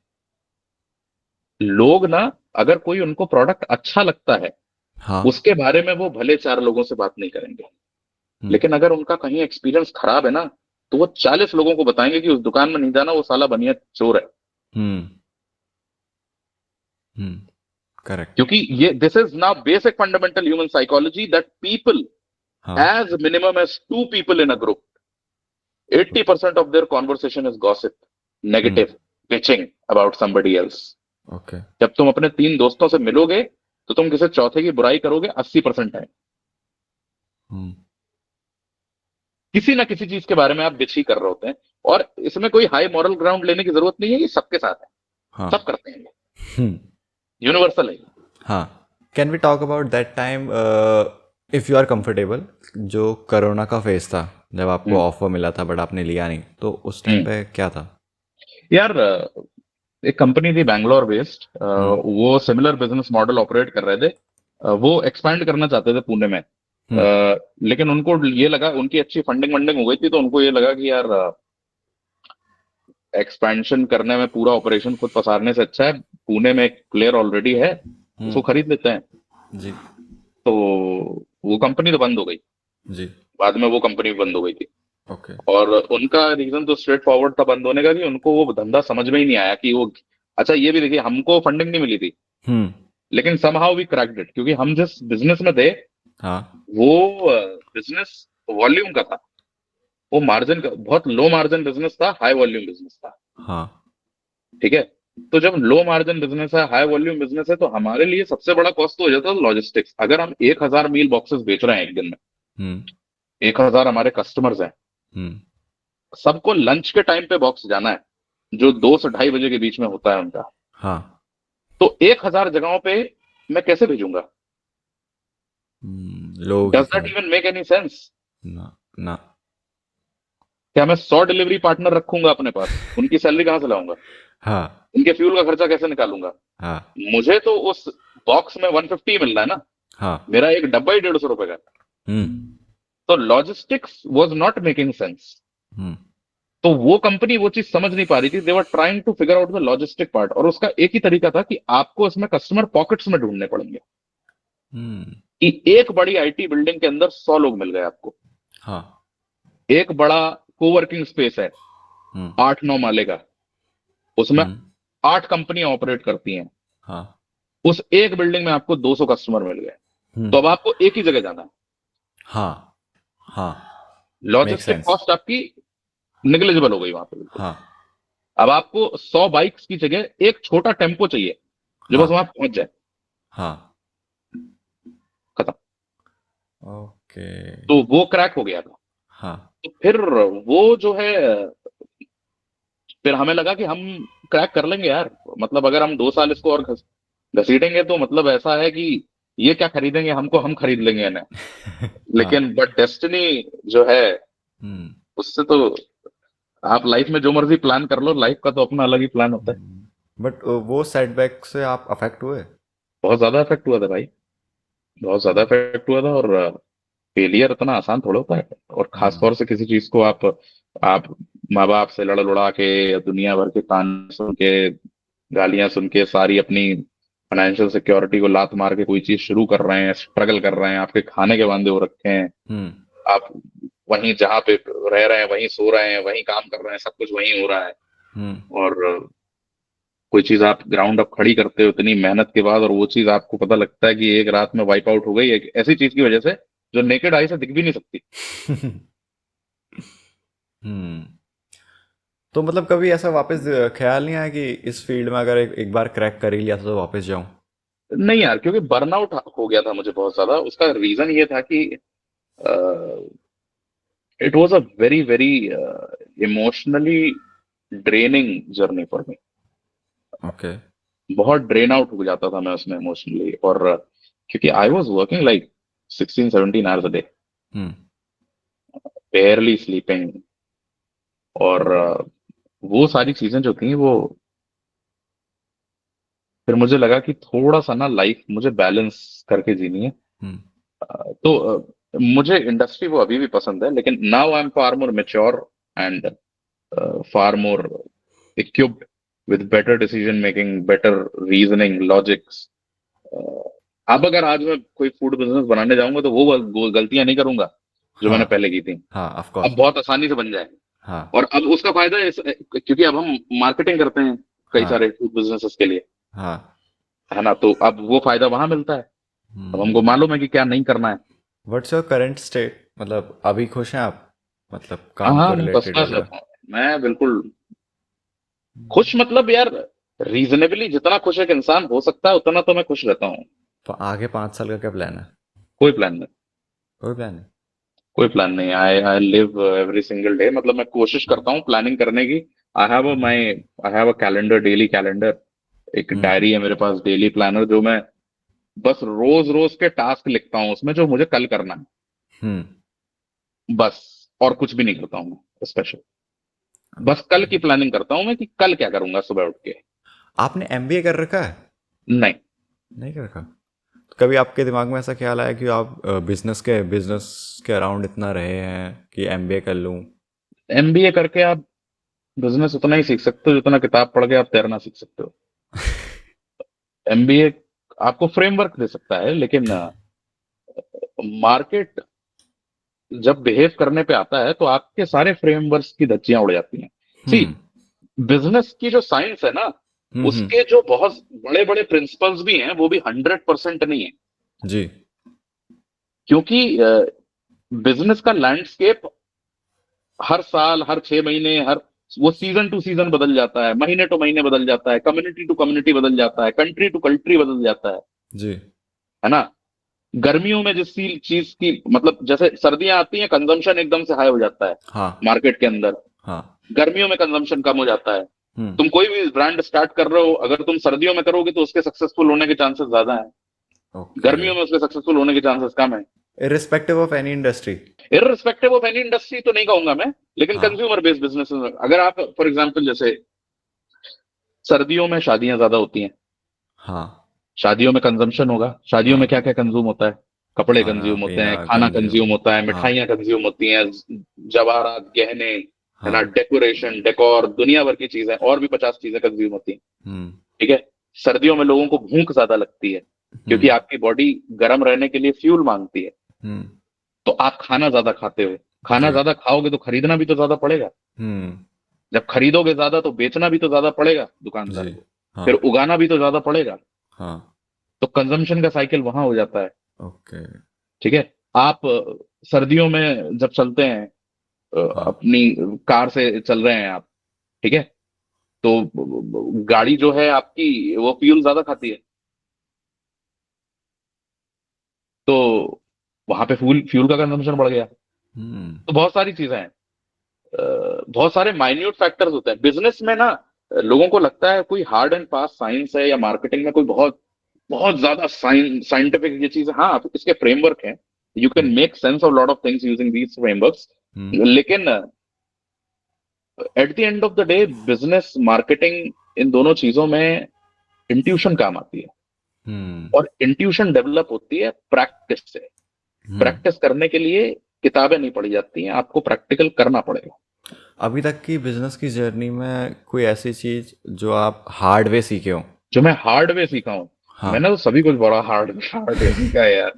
लोग ना, अगर कोई उनको प्रोडक्ट अच्छा लगता है, हाँ। उसके बारे में वो भले 4 लोगों से बात नहीं करेंगे। लेकिन अगर उनका कहीं एक्सपीरियंस खराब है ना, तो वो 40 लोगों को बताएंगे कि उस दुकान में नहीं जाना, वो साला बनिया चोर है। हम्म। हम्म। करेक्ट। क्योंकि ये this is now basic fundamental human psychology that people, हाँ। as minimum as two people in a group, 80% of their conversation is gossip, hmm. negative, bitching about somebody else. Okay. जब तुम अपने 3 दोस्तों से मिलोगे, तो तुम किसी चौथे की बुराई करोगे 80% टाइम। हम्म। किसी ना किसी चीज के बारे में आप बिच ही कर रहे होते हैं। और इसमें कोई हाई मॉरल ग्राउंड लेने की जरूरत नहीं है, ये सबके साथ है, हाँ। सब करते हैं, हम्म। यूनिवर्सल है। हाँ। Can we talk about that time, if you are comfortable, जो कोरोना का फेज था, जब आपको हम्म। ऑफर मिला था बट आपने लिया नहीं, तो उस टाइम हम्म। पे क्या था? यार, एक कंपनी थी बैंगलोर बेस्ड, हम्म। वो सिमिलर बिजनेस मॉडल ऑपरेट कर रहे थे। वो एक्सपैंड करना चाहते थे पुणे में। हम्म। लेकिन उनको ये लगा, उनकी अच्छी फंडिंग वंडिंग हो गई थी, तो उनको ये लगा कि यार एक्सपेंशन करने में, पूरा ऑपरेशन खुद पसारने से अच्छा है, पुणे में एक प्लेयर ऑलरेडी है, उसको हम्म। खरीद लेते हैं। जी। तो वो कंपनी तो बंद हो गई, जी। बाद में वो कंपनी बंद हो गई थी। ओके। और उनका रीजन तो स्ट्रेट फॉरवर्ड था बंद होने का, कि उनको वो धंधा समझ में ही नहीं आया कि वो, अच्छा ये भी देखिए, हमको फंडिंग नहीं मिली थी, हम्म। लेकिन समहाउ वी क्रैक्ड इट, क्योंकि हम जिस बिजनेस में थे, हाँ। वो बिजनेस वॉल्यूम का था। वो मार्जिन का बहुत लो मार्जिन बिजनेस था, हाई वॉल्यूम बिजनेस था। हाँ। ठीक है। तो जब लो मार्जिन बिजनेस है, हाई वॉल्यूम बिजनेस है, तो हमारे लिए सबसे बड़ा कॉस्ट तो हो जाता है लॉजिस्टिक्स। अगर हम 1,000 मील बॉक्सेस बेच रहे हैं एक दिन में, हम्म। 1,000 हमारे कस्टमर्स हैं, हम्म। सबको लंच के टाइम पे बॉक्स जाना है, जो 2 से 2:30 बजे के बीच में होता है उनका। हाँ। तो 1,000 जगहों पे मैं कैसे भेजूंगा? लोगों की डज दैट कमी। Even make any sense? ना। ना। क्या मैं 100 डिलीवरी पार्टनर रखूंगा अपने पास? उनकी सैलरी कहां से लाऊंगा? हाँ। उनके फ्यूल का खर्चा कैसे निकालूंगा? हाँ। मुझे तो उस बॉक्स में 150 मिल रहा है ना, हाँ। मेरा एक डब्बा ही 150 रुपए का है। हम्म। तो logistics was not making sense. Hmm. तो वो कंपनी वो चीज समझ नहीं पा रही थी। They were trying to figure out the logistic part, और उसका एक ही तरीका था कि आपको इसमें कस्टमर पॉकेट्स में ढूंढने पड़ेंगे। हम्म। कि एक बड़ी आईटी बिल्डिंग के अंदर 100 लोग मिल गए आपको, हाँ। एक बड़ा कोवर्किंग स्पेस है हम्म। 8-9 माले का, उसमें हम्म। 8 कंपनियां ऑपरेट करती हैं, हाँ। उस एक बिल्डिंग में आपको 200 कस्टमर मिल गए। हम्म। तो अब आपको एक ही जगह जाना है। हाँ। हाँ। Make logistic sense. कॉस्ट आपकी निगलिजिबल हो गई वहां पे बिल्कुल। हाँ। अब आपको 100 बाइक्स की जगह एक छोटा टेम्पो चाहिए, जो हाँ। बस वहां पहुंच जाए। हाँ। खत्म। ओके। तो वो क्रैक हो गया था। हाँ। तो फिर वो जो है, फिर हमें लगा कि हम क्रैक कर लेंगे यार। मतलब अगर हम 2 साल इसको और घसीटेंगे, तो मतलब ऐसा है कि ये क्या खरीदेंगे हमको, हम खरीद लेंगे इन्हें। हाँ। लेकिन बट डेस्टिनी जो है, हम्म। उससे तो आप लाइफ में जो मर्जी प्लान कर लो, लाइफ का तो अपना अलग ही प्लान होता है। बट वो सेटबैक से आप अफेक्ट हुए? बहुत ज्यादा इफेक्ट हुआ था भाई, बहुत ज्यादा इफेक्ट हुआ था। और फेलियर इतना आसान थोड़ा होता है। और खास हम्म। तौर से किसी चीज को आप माँ बाप से लड़ लुड़ा के, दुनिया भर के ताने सुन के, गालियां सुन के, सारी अपनी फाइनेंशियल सिक्योरिटी को लात मार के कोई चीज शुरू कर रहे हैं, स्ट्रगल कर रहे हैं, आपके खाने के वांदे हो रखे हैं, हम्म। आप वहीं जहाँ पे रह रहे हैं वहीं सो रहे हैं, वहीं काम कर रहे हैं, सब कुछ वहीं हो रहा है। हम्म। और कोई चीज आप ग्राउंड अप खड़ी करते हो इतनी मेहनत के बाद, और वो चीज आपको पता लगता है कि एक रात में वाइप आउट हो गई, एक ऐसी चीज की वजह से जो नेकेड आई से दिख भी नहीं सकती। हम्म। तो मतलब कभी ऐसा वापस ख्याल नहीं आया कि इस फील्ड में अगर एक बार क्रैक कर ही लिया था तो वापस जाऊं? नहीं यार, क्योंकि बर्नआउट हो गया था मुझे बहुत ज्यादा। उसका रीजन ये था कि it was a very very emotionally draining journey for me. Okay. बहुत ड्रेन आउट हो जाता था मैं उसमें इमोशनली। और क्योंकि I was working like 16-17 hours a day, hmm. बेयरली sleeping. और वो सारी चीजें जो थी वो, फिर मुझे लगा कि थोड़ा सा ना लाइफ मुझे बैलेंस करके जीनी है। हम्म। तो मुझे इंडस्ट्री वो अभी भी पसंद है, लेकिन now I am far more mature and far more equipped with better decision making, better reasoning, logics. अब अगर आज मैं कोई फूड बिजनेस बनाने जाऊंगा, तो वो गलतियां नहीं करूंगा जो मैंने हाँ पहले की थी, हाँ ऑफ अब कोर्स। बहुत आसानी से बन जाए। हाँ और अब उसका फायदा क्योंकि अब हम मार्केटिंग करते हैं कई हाँ सारे फूड बिजनेसेस के लिए, हाँ। है ना, तो अब वो फायदा वहां मिलता है। अब हमको मालूम है कि क्या नहीं करना है। व्हाट्स योर करंट स्टेट, मतलब अभी खुश हैं आप, मतलब हाँ काम हाँ, को मैं फर्स्ट रिलेटेड क्लास वगैरह? रहता हूँ, मैं बिल्कुल खुश, मतलब यार रीजनेबली जितना खुश एक इंसान हो सकता है उतना तो मैं खुश रहता हूँ। तो आगे 5 साल का क्या प्लान है? कोई प्लान नहीं। कोई प्लान नहीं? कोई प्लान नहीं, I I live every single day, मतलब मैं कोशिश करता हूँ प्लानिंग करने की। I have a calendar, daily calendar, एक हम्म डायरी है मेरे पास, डेली प्लानर, जो मैं बस रोज रोज के टास्क लिखता हूँ उसमें जो मुझे कल करना है, हम्म। बस। और कुछ भी नहीं करता हूँ मैं स्पेशल, बस कल ओके। की प्लानिंग करता हूँ मैं कि कल क्या करूंगा सुबह उठ के। आपने एमबीए कर रखा है? नहीं। नहीं कर रखा? तो कभी आपके दिमाग में ऐसा ख्याल आया कि आप बिजनेस के अराउंड इतना रहे हैं कि एमबीए कर लूं? एमबीए करके आप बिजनेस उतना ही सीख सकते हो जितना किताब पढ़ के आप तैरना सीख सकते हो। एमबीए आपको फ्रेमवर्क दे सकता है, लेकिन मार्केट जब बिहेव करने पे आता है तो आपके सारे फ्रेमवर्क्स की धज्जियां उड़ जाती हैं। सी, हम्म बिजनेस की जो साइंस है ना, हम्म। उसके जो बहुत बड़े बड़े प्रिंसिपल्स भी हैं वो भी 100% नहीं है। जी। क्योंकि बिजनेस का लैंडस्केप हर साल, हर 6 महीने, हर वो सीजन टू सीजन बदल जाता है, महीने टू महीने बदल जाता है, कम्युनिटी टू कम्युनिटी बदल जाता है, कंट्री टू कंट्री बदल जाता जी। है ना। गर्मियों में जिस चीज की, मतलब जैसे सर्दियां आती हैं कंजम्पशन एकदम से हाई हो जाता है हाँ मार्केट के अंदर, हाँ। गर्मियों में कंजम्पशन कम हो जाता है। हम्म। तुम कोई भी ब्रांड स्टार्ट कर रहे हो, अगर तुम सर्दियों में करोगे तो उसके सक्सेसफुल होने के चांसेस ज्यादा हैं, ओके। गर्मियों में उसके सक्सेसफुल होने के चांसेस कम है। Irrespective of any industry. Irrespective of any industry तो नहीं कहूंगा मैं, लेकिन हाँ कंज्यूमर बेस्ड बिजनेस में अगर आप फॉर एग्जांपल, जैसे सर्दियों में शादियां ज्यादा होती हैं, हाँ। शादियों में कंजम्पशन होगा, शादियों में क्या हाँ। क्या कंज्यूम होता है, कपड़े खाना कंज्यूम होते पीना हैं, खाना कंज्यूम। कंज्यूम होता है, हाँ मिठाइयाँ कंज्यूम होती हैं, जवाहरात, गहने, है ना, हाँ। डेकोरेशन, डेकोर, दुनिया भर की चीजें, और भी 50 चीजें कंज्यूम होती हैं। हम्म ठीक है। सर्दियों में लोगों को भूख ज्यादा लगती है, क्योंकि हम्म आपकी बॉडी गर्म रहने के लिए फ्यूल मांगती है, हम्म। तो आप खाना ज्यादा खाते हो। खाना जी। ज्यादा खाओगे तो खरीदना भी तो ज्यादा पड़ेगा, हम्म। जब खरीदोगे ज्यादा तो बेचना भी तो ज्यादा पड़ेगा दुकानदार जी। को, हाँ फिर उगाना भी तो ज्यादा पड़ेगा, हाँ। तो कंजम्पशन का साइकिल वहां हो जाता है। ओके। ठीक है। आप सर्दियों में जब चलते हैं, हाँ। अपनी कार से चल रहे हैं आप, ठीक है, तो गाड़ी जो है आपकी वो फ्यूल ज्यादा खाती है, तो वहां पे फ्यूल फ्यूल का कंजम्पशन बढ़ गया। हम्म तो बहुत सारी चीजें हैं, बहुत सारे माइन्यूट फैक्टर्स होते हैं बिजनेस में ना। लोगों को लगता है कोई हार्ड एंड फास्ट साइंस है, या मार्केटिंग में कोई बहुत बहुत ज्यादा साइंटिफिक ये चीज है। हाँ, इसके फ्रेमवर्क हैं, you can hmm make sense of lot of things using these frameworks, hmm लेकिन at the end of the day business marketing इन दोनों चीजों में इंट्यूशन काम आती है, हम्म और इंट्यूशन डेवलप होती है प्रैक्टिस से। हम्म। प्रैक्टिस करने के लिए किताबें नहीं पढ़ी जाती हैं, आपको प्रैक्टिकल करना पड़ेगा। अभी तक की बिजनेस की जर्नी में कोई ऐसी चीज जो आप हार्ड वे सीखे हो? जो मैं हार्ड वे सीखा हूँ, हाँ। मैंने तो सभी कुछ बड़ा हार्ड हार्ड वे सीखा है यार।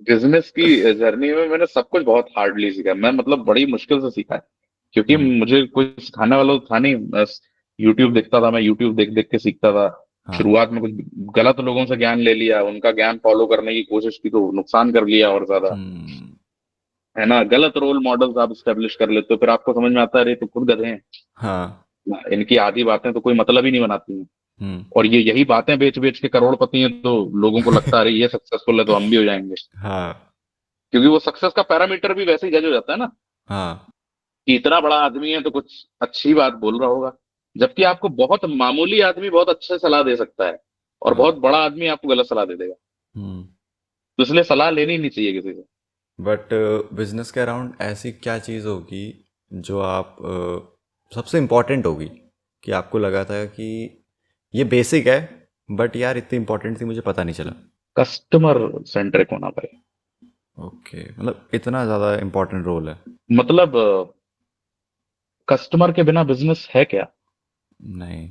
बिजनेस की जर्नी में मैंने सब कुछ बहुत हार्डली सीखा है। मैं मतलब बड़ी मुश्किल से सीखा है, क्योंकि हम्म। मुझे कोई सिखाने वाला तो था नहीं, बस यूट्यूब देखता था, मैं यूट्यूब देख देख के सीखता था। हाँ। शुरुआत में कुछ गलत लोगों से ज्ञान ले लिया, उनका ज्ञान फॉलो करने की कोशिश की तो नुकसान कर लिया और ज्यादा, हम्म। है ना। गलत रोल मॉडल्स आप स्टेब्लिश कर लेते हो, फिर आपको समझ में आता है अरे तो खुद गधे हैं, हाँ। इनकी आधी बातें तो कोई मतलब ही नहीं बनाती हैं। हम्म। और ये यही बातें बेच बेच के करोड़पति हैं, तो लोगों को लगता है अरे ये सक्सेसफुल है तो हम भी हो जाएंगे, हाँ क्योंकि वो सक्सेस का पैरामीटर भी वैसे ही जज हो जाता है ना, हाँ। कि इतना बड़ा आदमी है तो कुछ अच्छी बात बोल रहा होगा। जबकि आपको बहुत मामूली आदमी बहुत अच्छे सलाह दे सकता है, और हाँ। बहुत बड़ा आदमी आपको गलत सलाह दे देगा। हम्म। तो इसलिए सलाह लेनी ही नहीं चाहिए किसी से। बट बिजनेस के अराउंड ऐसी क्या चीज़ होगी जो आप सबसे इम्पोर्टेंट होगी, कि आपको लगा था कि ये बेसिक है बट यार इतनी इम्पोर्टेंट थी मुझे पता नहीं चला? कस्टमर सेंट्रिक होना पड़ेगा। ओके, मतलब इतना ज़्यादा इम्पोर्टेंट रोल है? मतलब कस्टमर के बिना बिजनेस है क्या? नहीं।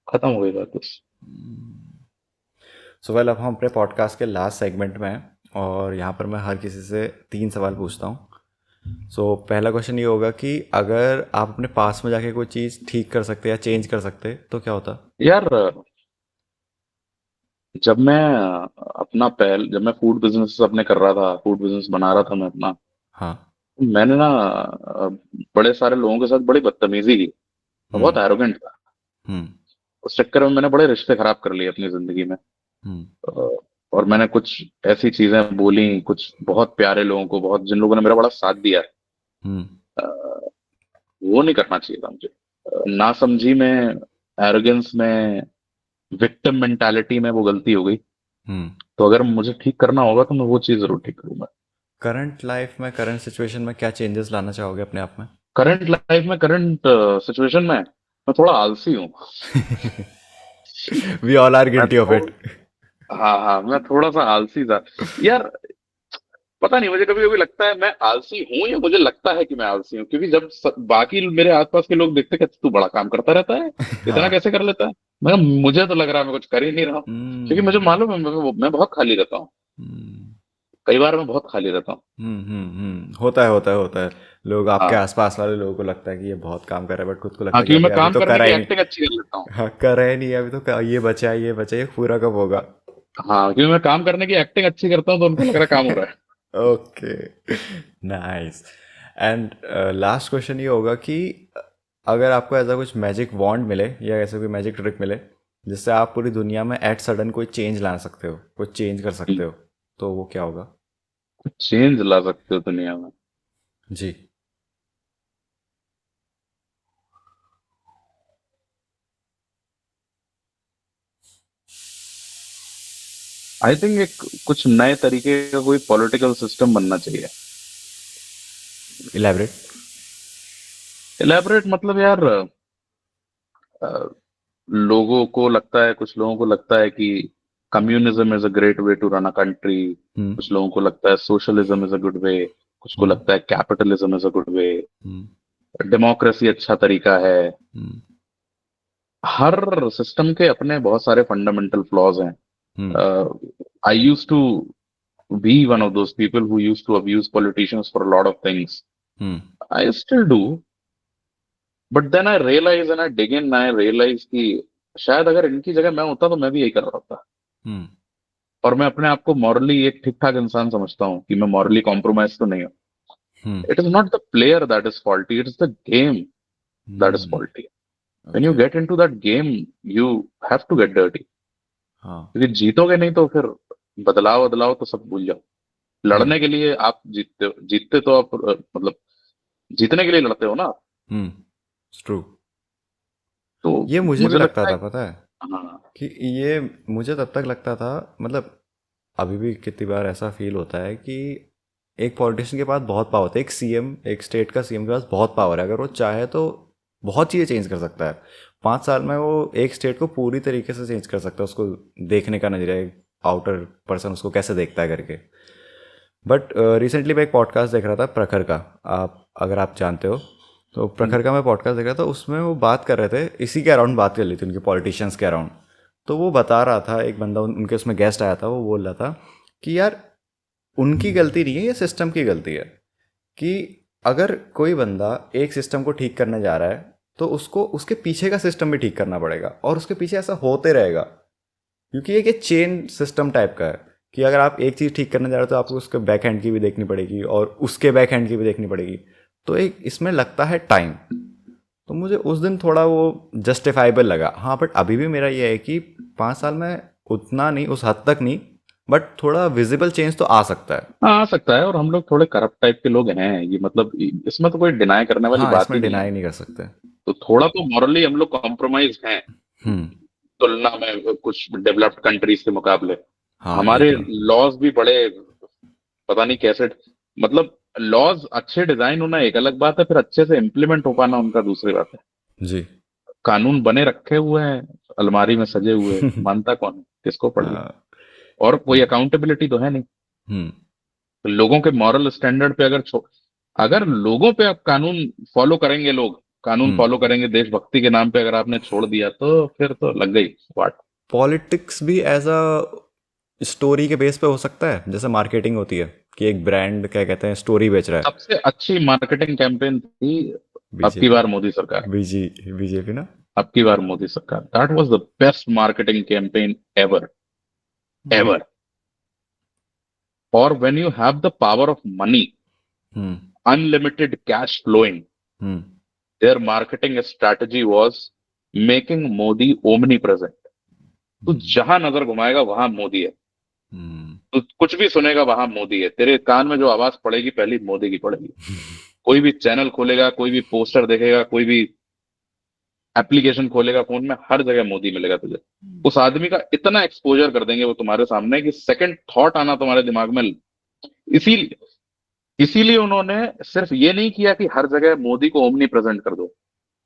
खत्म हो गई बात बस। सो वेल, अब हम अपने पॉडकास्ट के लास्ट सेगमेंट में हैं और यहाँ पर मैं हर किसी से 3 सवाल पूछता हूँ। सो पहला क्वेश्चन ये होगा कि अगर आप अपने पास में जाके कोई चीज़ ठीक कर सकते या चेंज कर सकते तो क्या होता? यार, जब मैं जब मैं फूड बिजनेस अपने कर रहा था, फूड बिजनेस बना रहा था मैं अपना, हाँ। मैंने ना बड़े सारे लोगों के साथ बड़ी बदतमीजी की। मैं बहुत हम्म। एरोगेंट था। हम्म। उस चक्कर में मैंने बड़े रिश्ते खराब कर लिए अपनी जिंदगी में। हम्म। अ, और मैंने कुछ ऐसी चीजें बोली, कुछ बहुत प्यारे लोगों को, बहुत जिन लोगों ने मेरा बड़ा साथ दिया है, हम्म। वो नहीं करना चाहिए था मुझे। नासमझी में, एरोगेंस में, विक्टिम मेंटालिटी में वो गलती हो गई। हम्म। तो अगर मुझे ठीक करना होगा तो मैं वो चीज जरूर ठीक करूंगा। करंट लाइफ में, करंट सिचुएशन में क्या चेंजेस लाना चाहोगे अपने आप में? करंट लाइफ में, करंट सिचुएशन में मैं थोड़ा आलसी हूँ। वी ऑल आर मैं गिल्टी ऑफ थोड़ा इट। हाँ हाँ, मैं थोड़ा सा आलसी था यार। पता नहीं, मुझे कभी कभी लगता है मैं आलसी हूं या मुझे लगता है कि मैं आलसी हूँ, क्योंकि जब बाकी मेरे आसपास के लोग देखते हैं कि तू बड़ा काम करता रहता है, इतना हाँ। कैसे कर लेता है। मुझे तो लग रहा है मैं कुछ कर ही नहीं रहा हूँ, क्योंकि मुझे हम्म। मालूम है मैं बहुत खाली रहता हूँ। हम्म। कई बार मैं बहुत खाली रहता हूँ। होता है, होता है, होता है। लोग, आपके हाँ आसपास वाले लोगों को लगता है कि ये बहुत काम कर रहा है, बट खुद को लगता हाँ, है कि क्योंकि अभी मैं अभी काम तो करने करा की ही नहीं। एक्टिंग अच्छी कर लेता हूँ। हाँ, करा ही नहीं अभी तो, ये बचा है, ये बचा है, ये पूरा कब होगा? हाँ, क्योंकि मैं काम करने की एक्टिंग अच्छी करता हूँ तो उनको लग रहा है काम हो रहा है। Okay. Nice. And last question ये होगा कि अगर आपको ऐसा कुछ मैजिक वॉन्ड मिले या ऐसा कोई मैजिक ट्रिक मिले जिससे आप पूरी दुनिया में एट सडन कोई चेंज ला सकते हो, कोई चेंज कर सकते हो, तो वो क्या होगा? चेंज ला सकते हो दुनिया में? जी। आई थिंक एक कुछ नए तरीके का कोई पॉलिटिकल सिस्टम बनना चाहिए। इलेबरेट। इलेबोरेट मतलब यार, अ, लोगों को लगता है, कुछ लोगों को लगता है कि communism is a great way to run a country. Hmm. कुछ लोगों को लगता है socialism is a good way. कुछ को हम्म। लगता है capitalism is a good way. Hmm. Democracy अच्छा तरीका है। हम्म। हर सिस्टम के अपने बहुत सारे फंडामेंटल फ्लॉज हैं। Hmm. I use to be one of those people who use to abuse politicians for a lot of things. Hmm. I still do, but then I realize and I dig in, I realize कि शायद अगर इनकी जगह मैं होता तो मैं भी यही कर रहा होता। हम्म। और मैं अपने आप को मॉरली एक ठीक ठाक इंसान समझता हूँ कि मैं मॉरली कॉम्प्रोमाइज तो नहीं हूँ। Hmm. It is not the player that is faulty, it is the game that is hmm. Faulty. When you okay. Get into that game, you have to get dirty. हाँ। क्योंकि जीतोगे नहीं तो फिर बदलाव बदलाव तो सब भूल जाओ। हम्म। लड़ने के लिए आप जीतते हो, जीतते तो आप मतलब जीतने के लिए लड़ते हो ना। हम्म। ट्रू। तो ये मुझे भी मुझे लगता लगता है, था, पता है, हाँ। कि ये मुझे तब तक लगता था, मतलब अभी भी कितनी बार ऐसा फील होता है कि एक पॉलिटिशियन के पास बहुत पावर होता है, एक सीएम, एक स्टेट का सीएम के पास बहुत पावर है, अगर वो चाहे तो बहुत चीज़ें चेंज कर सकता है। 5 साल में वो एक स्टेट को पूरी तरीके से चेंज कर सकता है, उसको देखने का नजरिया, आउटर पर्सन उसको कैसे देखता है करके। बट रिसेंटली मैं एक पॉडकास्ट देख रहा था, प्रखर का। आप, अगर आप जानते हो, तो प्रखर का मैं पॉडकास्ट देख रहा था, उसमें वो बात कर रहे थे, इसी के अराउंड बात कर ली थी, उनके पॉलिटिशियंस के अराउंड। तो वो बता रहा था, एक बंदा उनके उसमें गेस्ट आया था, वो बोल रहा था कि यार उनकी गलती नहीं है, ये सिस्टम की गलती है। कि अगर कोई बंदा एक सिस्टम को ठीक करने जा रहा है तो उसको उसके पीछे का सिस्टम भी ठीक करना पड़ेगा, और उसके पीछे ऐसा होते रहेगा, क्योंकि ये चेन सिस्टम टाइप का है कि अगर आप एक चीज़ ठीक करने जा रहे हो तो आपको उसके बैक हैंड की भी देखनी पड़ेगी और उसके बैक हैंड की भी देखनी पड़ेगी। तो एक इसमें लगता है टाइम। तो मुझे उस दिन थोड़ा वो जस्टिफाइबल लगा। हाँ, बट अभी भी मेरा ये है कि 5 साल में उतना नहीं, उस हद तक नहीं, बट थोड़ा विजिबल चेंज तो आ सकता है। हाँ, आ सकता है, और हम लोग थोड़े करप्ट टाइप के लोग हैं, ये मतलब इसमें तो कोई डिनाई करने वाली हाँ, बात ही इसमें नहीं है। डिनाई नहीं कर सकते। तो थोड़ा तो मॉरली हम लोग कॉम्प्रोमाइज हैं हम्म। तुलना में कुछ डेवलप्ड कंट्रीज के मुकाबले। हाँ, ये हमारे तो है। लॉज भी बड़े, पता नहीं कैसे, मतलब लॉज अच्छे डिजाइन होना एक अलग बात है, फिर अच्छे से इम्प्लीमेंट हो पाना उनका दूसरी बात है। जी। कानून बने रखे हुए हैं, अलमारी में सजे हुए, मानता कौन है, किसको पढ़ लो। हाँ। और कोई अकाउंटेबिलिटी तो है नहीं। हम्म। तो लोगों के मॉरल स्टैंडर्ड पे अगर लोगों पे आप कानून फॉलो करेंगे, लोग कानून हम्म। फॉलो करेंगे देशभक्ति के नाम पे, अगर आपने छोड़ दिया तो फिर तो लग गई वाट। पॉलिटिक्स भी एज अ स्टोरी के बेस पे हो सकता है, जैसे मार्केटिंग होती है कि एक ब्रांड क्या कहते हैं स्टोरी बेच रहा है। सबसे अच्छी मार्केटिंग कैंपेन थी अब की बीजेपी, बार मोदी सरकार। बीजेपी ना। अब की बार मोदी सरकार, that was the best marketing campaign ever, hmm ever. और when you have the power of money, hmm unlimited cash flowing, hmm their marketing strategy was making Modi omnipresent. तू जहां नजर घुमाएगा वहां मोदी है, हम्म तू कुछ भी सुनेगा वहां मोदी है, तेरे कान में जो आवाज पड़ेगी पहली मोदी की पड़ेगी। कोई भी चैनल खोलेगा, कोई भी पोस्टर देखेगा, कोई भी एप्लीकेशन खोलेगा फोन में, हर जगह मोदी मिलेगा तुझे। उस आदमी का इतना एक्सपोजर कर देंगे वो तुम्हारे सामने कि सेकंड थॉट आना तुम्हारे दिमाग में। इसीलिए इसीलिए उन्होंने सिर्फ ये नहीं किया कि हर जगह मोदी को ओमनी प्रेजेंट कर दो,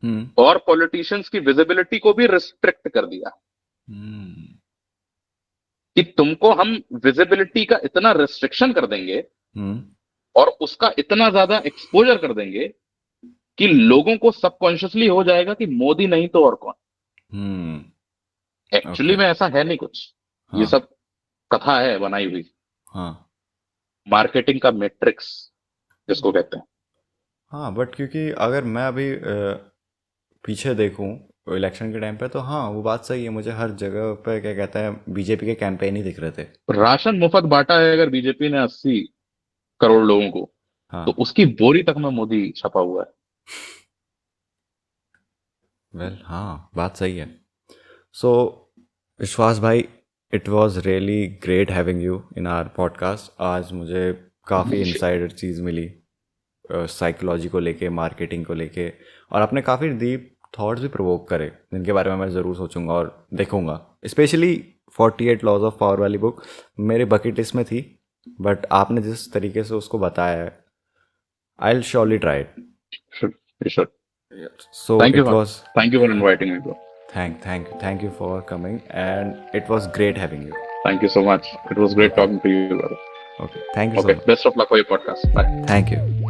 हम्म और पॉलिटिशियंस की विजिबिलिटी को भी रिस्ट्रिक्ट कर दिया हम्म कि तुमको हम विजिबिलिटी का इतना रिस्ट्रिक्शन कर देंगे हम्म और उसका इतना ज्यादा एक्सपोजर कर देंगे कि लोगों को सबकॉन्शियसली हो जाएगा कि मोदी नहीं तो और कौन। Actually okay. में ऐसा है नहीं कुछ, ये हाँ सब कथा है बनाई हुई, हाँ मार्केटिंग का मैट्रिक्स जिसको कहते हैं। हाँ, बट क्योंकि अगर मैं अभी पीछे देखूं इलेक्शन के टाइम पे, तो हाँ वो बात सही है, मुझे हर जगह पे क्या कहते हैं बीजेपी के कैंपेन ही दिख रहे थे। राशन मुफ्त बांटा है अगर बीजेपी ने 80 करोड़ लोगों को, तो हाँ, उसकी बोरी तक में मोदी छपा हुआ है। वेल हाँ बात सही है। सो विश्वास भाई, it was really great having you in our podcast. आज मुझे काफ़ी इनसाइडर चीज़ मिली साइकोलॉजी को लेके, मार्केटिंग को लेके, और आपने काफ़ी डीप थॉट्स भी प्रोवोक करे जिनके बारे में मैं ज़रूर सोचूंगा और देखूंगा। स्पेशली 48 लॉज ऑफ पावर वाली बुक मेरे बकेट लिस्ट में थी, बट आपने जिस तरीके से उसको बताया है, I will surely try it. Sure. So Thank you, it was thank you for inviting me, bro. thank you for coming, and it was great having you. Thank you so much. It was great Okay, talking to you, brother. okay, thank you so Okay, much. best of luck for your podcast. Bye. Thank you.